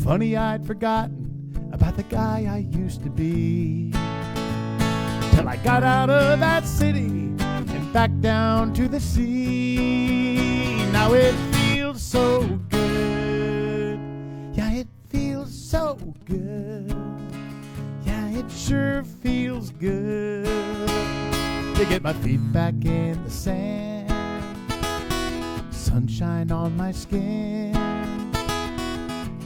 A: Funny I'd forgotten about the guy I used to be. Till I got out of that city and back down to the sea. Now it feels so good. Yeah, it feels so good. Yeah, it sure feels good to get my feet back in the sand, sunshine on my skin,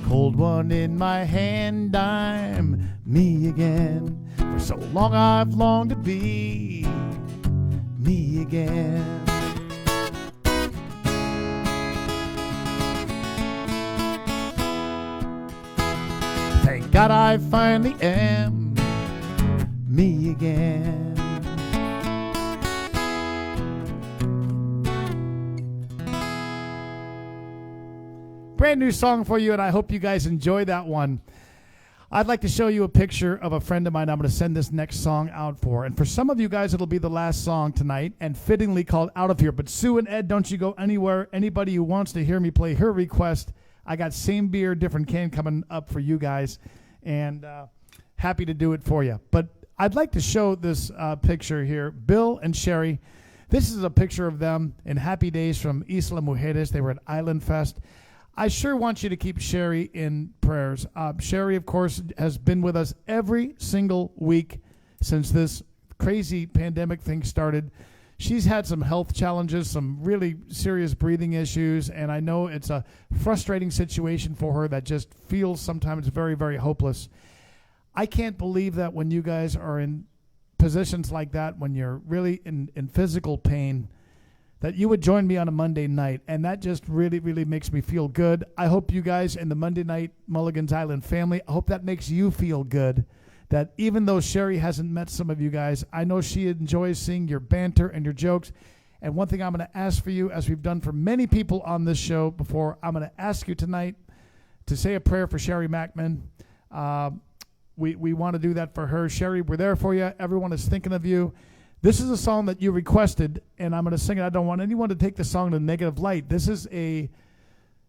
A: cold one in my hand. I'm me again. For so long I've longed to be me again. Thank God I finally am me again. Brand new song for you, and I hope you guys enjoy that one. I'd like to show you a picture of a friend of mine I'm going to send this next song out for. And for some of you guys, it'll be the last song tonight, and fittingly called Out of Here. But Sue and Ed, don't you go anywhere. Anybody who wants to hear me play her request, I got Same Beer, Different Can coming up for you guys, and happy to do it for you. But I'd like to show this picture here. Bill and Sherry, this is a picture of them in happy days from Isla Mujeres. They were at Island Fest. I sure want you to keep Sherry in prayers. Sherry, of course, has been with us every single week since this crazy pandemic thing started. She's had some health challenges, some really serious breathing issues, and I know it's a frustrating situation for her that just feels sometimes very, very hopeless. I can't believe that when you guys are in positions like that, when you're really in physical pain, that you would join me on a Monday night, and that just really, really makes me feel good. I hope you guys in the Monday Night Mulligan's Island family, I hope that makes you feel good, that even though Sherry hasn't met some of you guys, I know she enjoys seeing your banter and your jokes. And one thing I'm going to ask for you, as we've done for many people on this show before, I'm going to ask you tonight to say a prayer for Sherry Mackman. We want to do that for her. Sherry, we're there for you. Everyone is thinking of you. This is a song that you requested, and I'm going to sing it. I don't want anyone to take the song in a negative light. This is a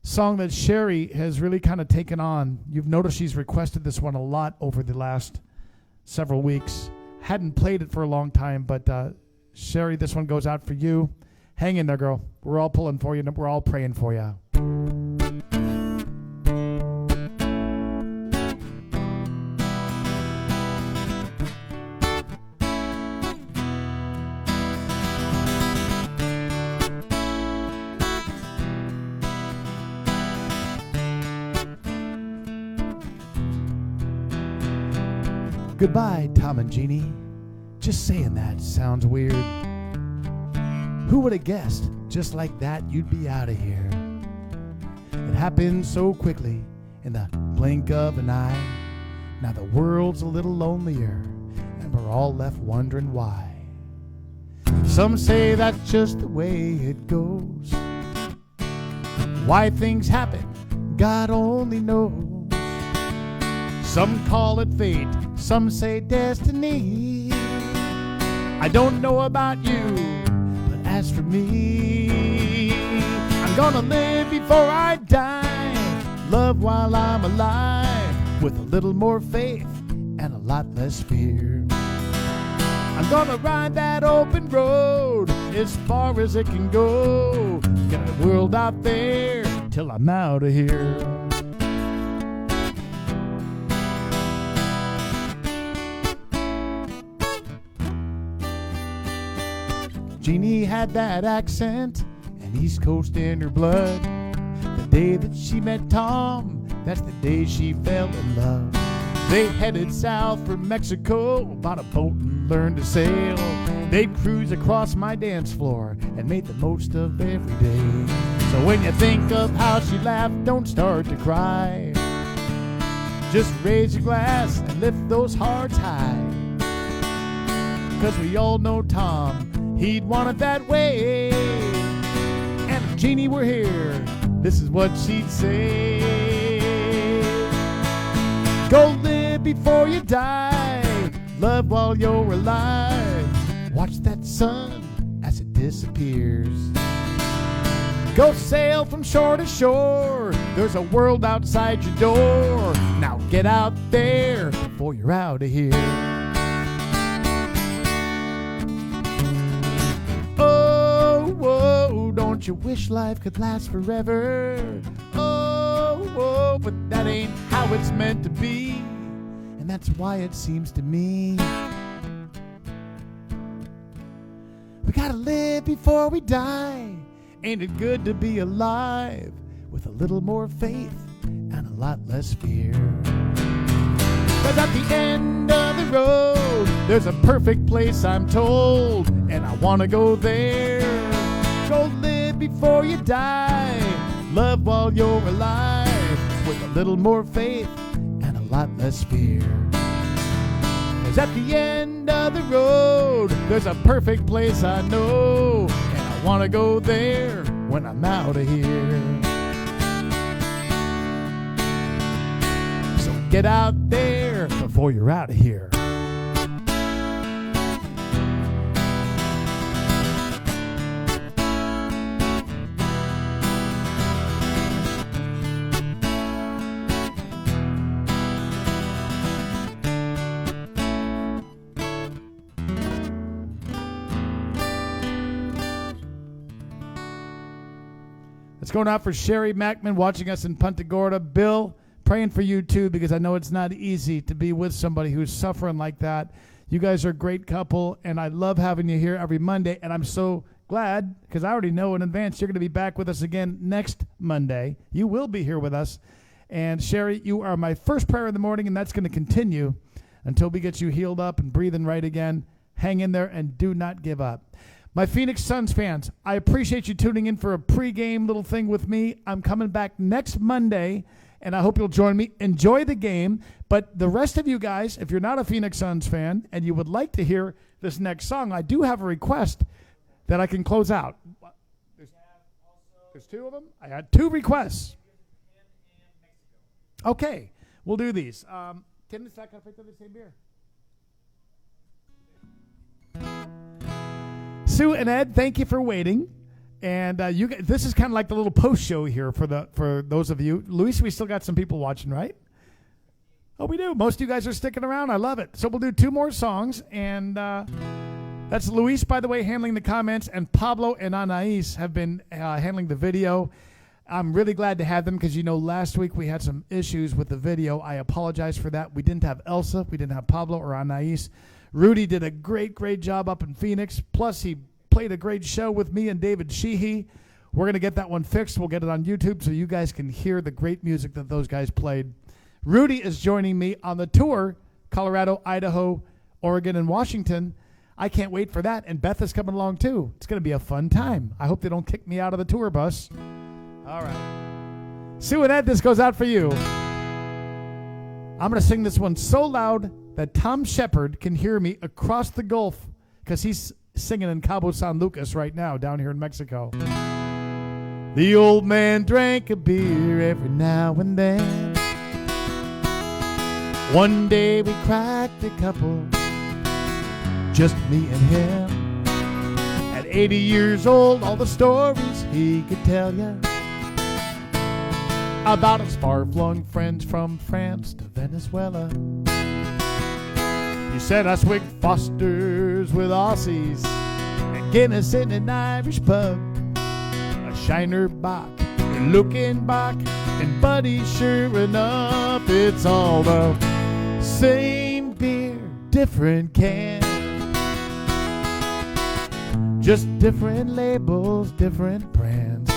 A: song that Sherry has really kind of taken on. You've noticed she's requested this one a lot over the last several weeks. Hadn't played it for a long time, but Sherry, this one goes out for you. Hang in there, girl. We're all pulling for you, and we're all praying for you. Goodbye, Tom and Jeannie. Just saying that sounds weird. Who would have guessed, just like that, you'd be out of here? It happened so quickly, in the blink of an eye. Now the world's a little lonelier, and we're all left wondering why. Some say that's just the way it goes. Why things happen, God only knows. Some call it fate, some say destiny. I don't know about you, but as for me, I'm gonna live before I die, love while I'm alive, with a little more faith and a lot less fear. I'm gonna ride that open road as far as it can go, get a world out there till I'm out of here. Jeannie had that accent and East Coast in her blood. The day that she met Tom, that's the day she fell in love. They headed south for Mexico, bought a boat and learned to sail. They'd cruise across my dance floor and made the most of every day. So when you think of how she laughed, don't start to cry. Just raise your glass and lift those hearts high. 'Cause we all know Tom, he'd want it that way. And if Jeannie were here, this is what she'd say. Go live before you die, love while you're alive. Watch that sun as it disappears. Go sail from shore to shore, There's a world outside your door. Now get out there before you're out of here. Oh, whoa, don't you wish life could last forever? Oh, whoa, but that ain't how it's meant to be. And that's why it seems to me we gotta live before we die. Ain't it good to be alive with a little more faith and a lot less fear? 'Cause at the end of the road, there's a perfect place, I'm told, and I wanna go there. Go live before you die, love while you're alive, with a little more faith and a lot less fear. 'Cause at the end of the road, there's a perfect place I know, and I wanna go there when I'm out of here. So get out there before you're out of here. It's going out for Sherry Mackman watching us in Punta Gorda. Bill, praying for you too, because I know it's not easy to be with somebody who's suffering like that. You guys are a great couple, and I love having you here every Monday, and I'm so glad, because I already know in advance you're going to be back with us again next Monday. You will be here with us. And Sherry, you are my first prayer in the morning, and that's going to continue until we get you healed up and breathing right again. Hang in there and do not give up. My Phoenix Suns fans, I appreciate you tuning in for a pregame little thing with me. I'm coming back next Monday, and I hope you'll join me. Enjoy the game. But the rest of you guys, if you're not a Phoenix Suns fan and you would like to hear this next song, I do have a request that I can close out. There's two of them? I had two requests. Okay, we'll do these. Tim, is that going to pick up the same beer? Sue and Ed, thank you for waiting. And this is kind of like the little post show here for those of you. Luis, we still got some people watching, right? Oh, we do. Most of you guys are sticking around. I love it. So we'll do two more songs. And that's Luis, by the way, handling the comments. And Pablo and Anais have been handling the video. I'm really glad to have them because, last week we had some issues with the video. I apologize for that. We didn't have Elsa. We didn't have Pablo or Anais. Rudy did a great, great job up in Phoenix. Plus, he played a great show with me and David Sheehy. We're going to get that one fixed. We'll get it on YouTube so you guys can hear the great music that those guys played. Rudy is joining me on the tour, Colorado, Idaho, Oregon, and Washington. I can't wait for that. And Beth is coming along, too. It's going to be a fun time. I hope they don't kick me out of the tour bus. All right. Sue and Ed, this goes out for you. I'm going to sing this one so loud that Tom Shepard can hear me across the Gulf because he's singing in Cabo San Lucas right now down here in Mexico. The old man drank a beer every now and then. One day we cracked a couple, just me and him. At 80 years old, all the stories he could tell you about his far-flung friends from France to Venezuela. He said I swigged Fosters with Aussies and Guinness in an Irish pub, a Shiner Bock and looking back, and buddy, sure enough, it's all the same beer, different can, just different labels, different brands.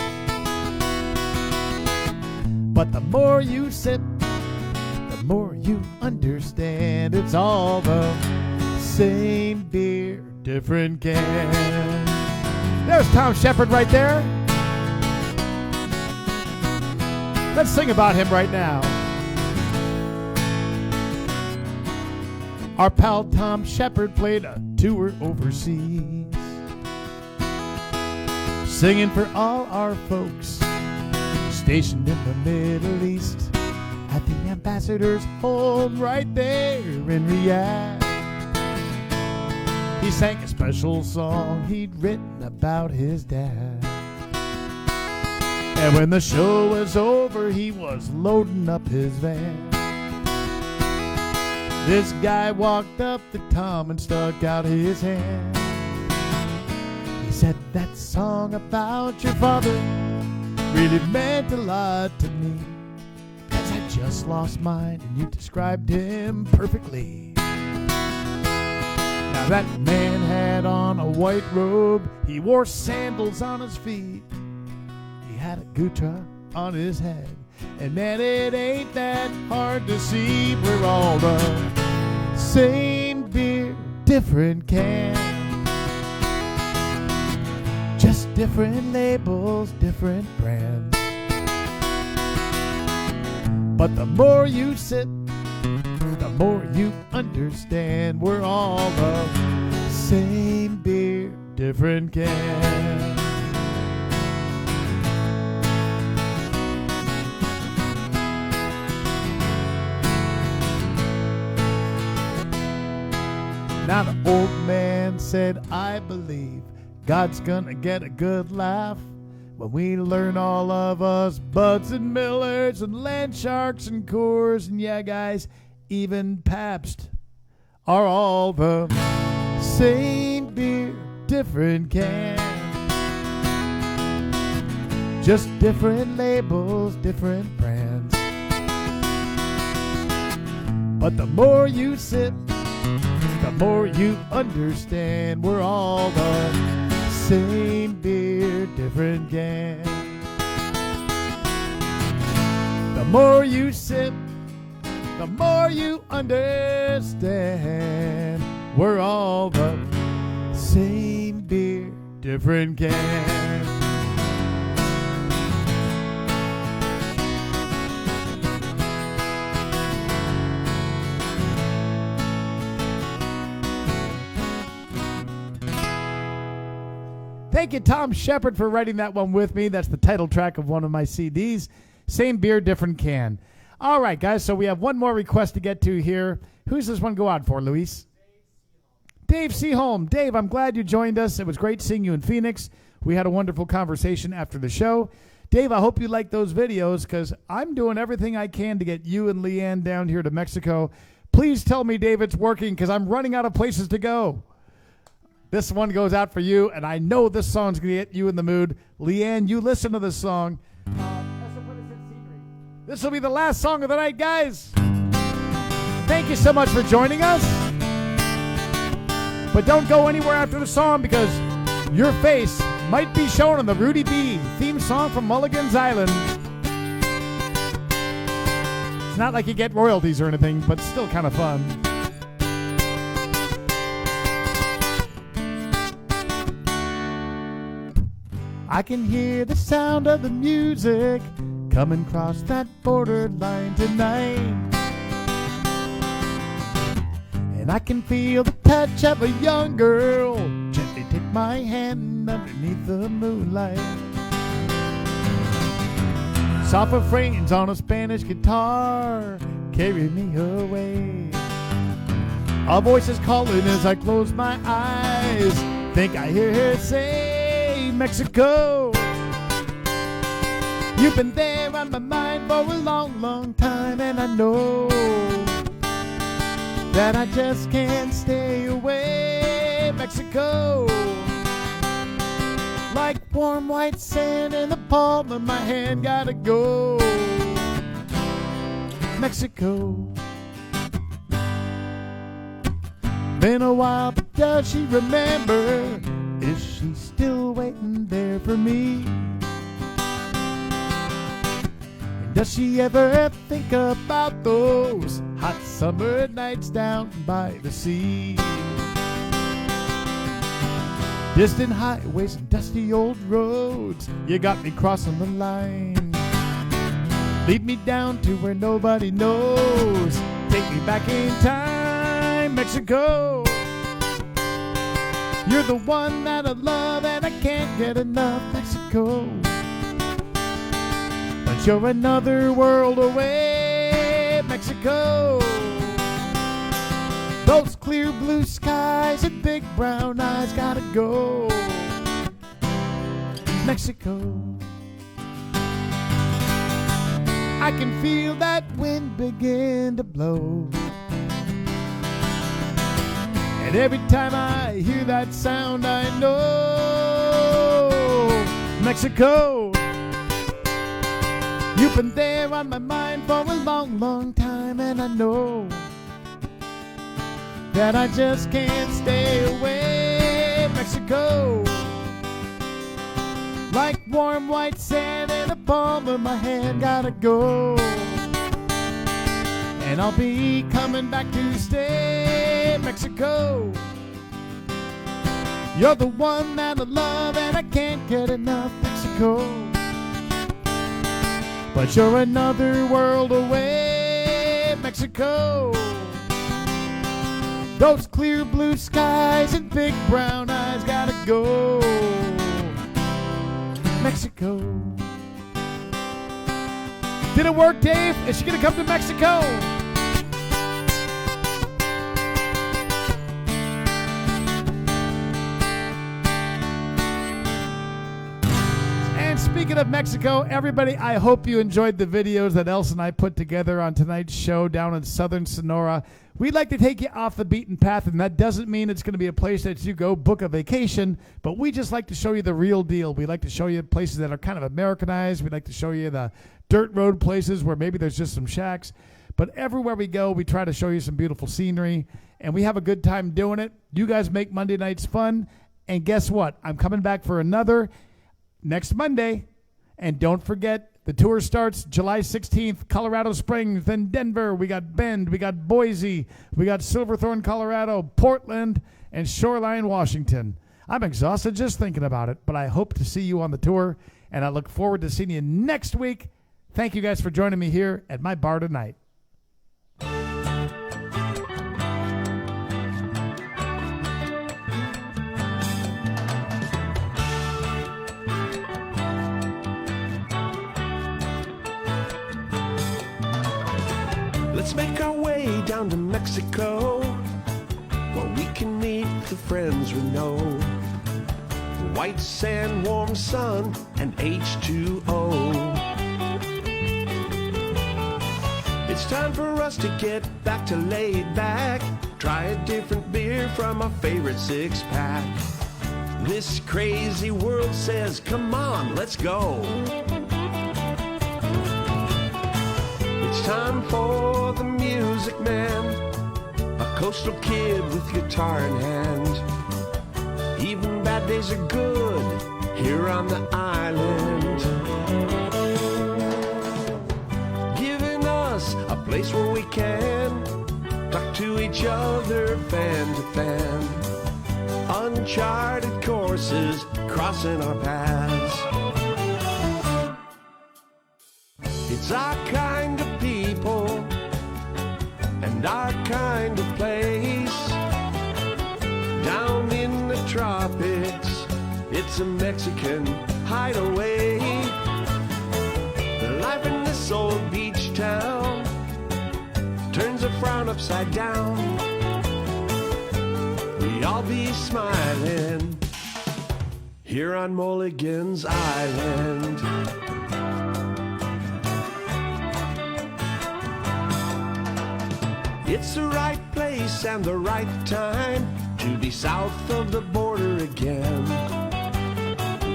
A: But the more you sip, the more you understand. It's all the same beer, different can. There's Tom Shepard right there. Let's sing about him right now. Our pal Tom Shepard played a tour overseas, singing for all our folks stationed in the Middle East, at the ambassador's home right there in Riyadh. He sang a special song he'd written about his dad. And when the show was over, he was loading up his van. This guy walked up to Tom and stuck out his hand. He said, that song about your father really meant a lot to me, 'cause I just lost mine and you described him perfectly. Now that man had on a white robe, he wore sandals on his feet, he had a guitar on his head, and man, it ain't that hard to see. We're all the same beer, different can, just different labels, different brands. But the more you sip, the more you understand. We're all the same beer, different can. Now the old man said, I believe God's gonna get a good laugh when we learn all of us Buds and Millers and Land Sharks and Coors, and yeah, guys, even Pabst are all the same beer, different can. Just different labels, different brands. But the more you sip, the more you understand. We're all the same beer, different can. The more you sip, the more you understand. We're all the same beer, different can. Thank you, Tom Shepard, for writing that one with me. That's the title track of one of my CDs. Same beer, different can. All right, guys, so we have one more request to get to here. Who's this one go out for, Luis? Dave Seaholm. Dave, I'm glad you joined us. It was great seeing you in Phoenix. We had a wonderful conversation after the show. Dave, I hope you like those videos, because I'm doing everything I can to get you and Leanne down here to Mexico. Please tell me, Dave, it's working, because I'm running out of places to go. This one goes out for you, and I know this song's going to get you in the mood. Leanne, you listen to this song. This will be the last song of the night, guys. Thank you so much for joining us. But don't go anywhere after the song, because your face might be shown on the Rudy B theme song from Mulligan's Island. It's not like you get royalties or anything, but still kind of fun. I can hear the sound of the music coming across that borderline tonight, and I can feel the touch of a young girl gently take my hand underneath the moonlight. Soft refrains on a Spanish guitar carry me away. A voice is calling as I close my eyes. Think I hear her say, Mexico. You've been there on my mind for a long, long time, and I know that I just can't stay away. Mexico, like warm white sand in the palm of my hand, gotta go. Mexico. Been a while, but does she remember? Is she still waiting there for me? And does she ever think about those hot summer nights down by the sea? Distant highways and dusty old roads, you got me crossing the line. Lead me down to where nobody knows. Take me back in time, Mexico. You're the one that I love and I can't get enough, Mexico. But you're another world away, Mexico. Those clear blue skies and big brown eyes gotta go, Mexico. I can feel that wind begin to blow. And every time I hear that sound, I know Mexico. You've been there on my mind for a long, long time, and I know that I just can't stay away. Mexico, like warm white sand in the palm of my hand, gotta go. And I'll be coming back to stay. Mexico, you're the one that I love, and I can't get enough. Mexico, but you're another world away. Mexico, those clear blue skies and big brown eyes, gotta go. Mexico. Did it work, Dave? Is she gonna come to Mexico? And speaking of Mexico, everybody, I hope you enjoyed the videos that Elsa and I put together on tonight's show down in southern Sonora. We'd like to take you off the beaten path, and that doesn't mean it's going to be a place that you go book a vacation, but we just like to show you the real deal. We like to show you places that are kind of Americanized. We like to show you the dirt road places where maybe there's just some shacks. But everywhere we go, we try to show you some beautiful scenery, and we have a good time doing it. You guys make Monday nights fun, and guess what? I'm coming back for another next Monday, and don't forget, the tour starts July 16th, Colorado Springs, then Denver. We got Bend, we got Boise, we got Silverthorne, Colorado, Portland, and Shoreline, Washington. I'm exhausted just thinking about it, but I hope to see you on the tour, and I look forward to seeing you next week. Thank you guys for joining me here at my bar tonight.
B: Let's make our way down to Mexico, where we can meet the friends we know. White sand, warm sun, and H2O. It's time for us to get back to laid back. Try a different beer from our favorite six-pack. This crazy world says, come on, let's go. It's time for the music man, a coastal kid with guitar in hand. Even bad days are good here on the island. Giving us a place where we can talk to each other fan to fan. Uncharted courses crossing our paths. It's our kind of people and our kind of place. Down in the tropics, it's a Mexican hideaway. The life in this old beach town turns a frown upside down. We all be smiling here on Mulligan's Island. It's the right place and the right time to be south of the border again.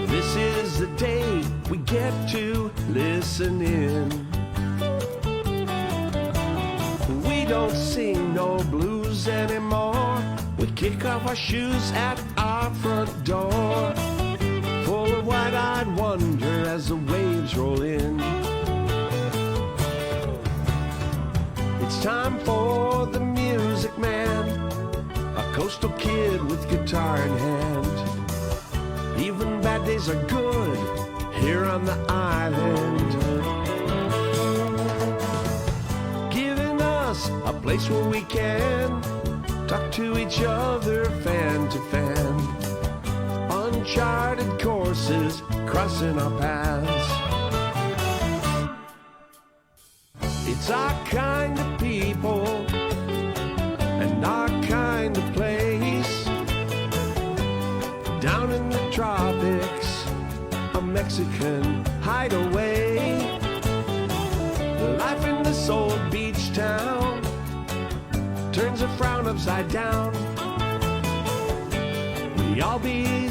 B: This is the day we get to listen in. We don't sing no blues anymore. We kick off our shoes at our front door, full of wide-eyed wonder as the waves roll in. It's time for the music man, a coastal kid with guitar in hand. Even bad days are good here on the island. Giving us a place where we can talk to each other fan to fan. Uncharted courses crossing our paths. It's our kind of people and our kind of place. Down in the tropics, a Mexican hideaway. The Life in this old beach town turns a frown upside down. We all be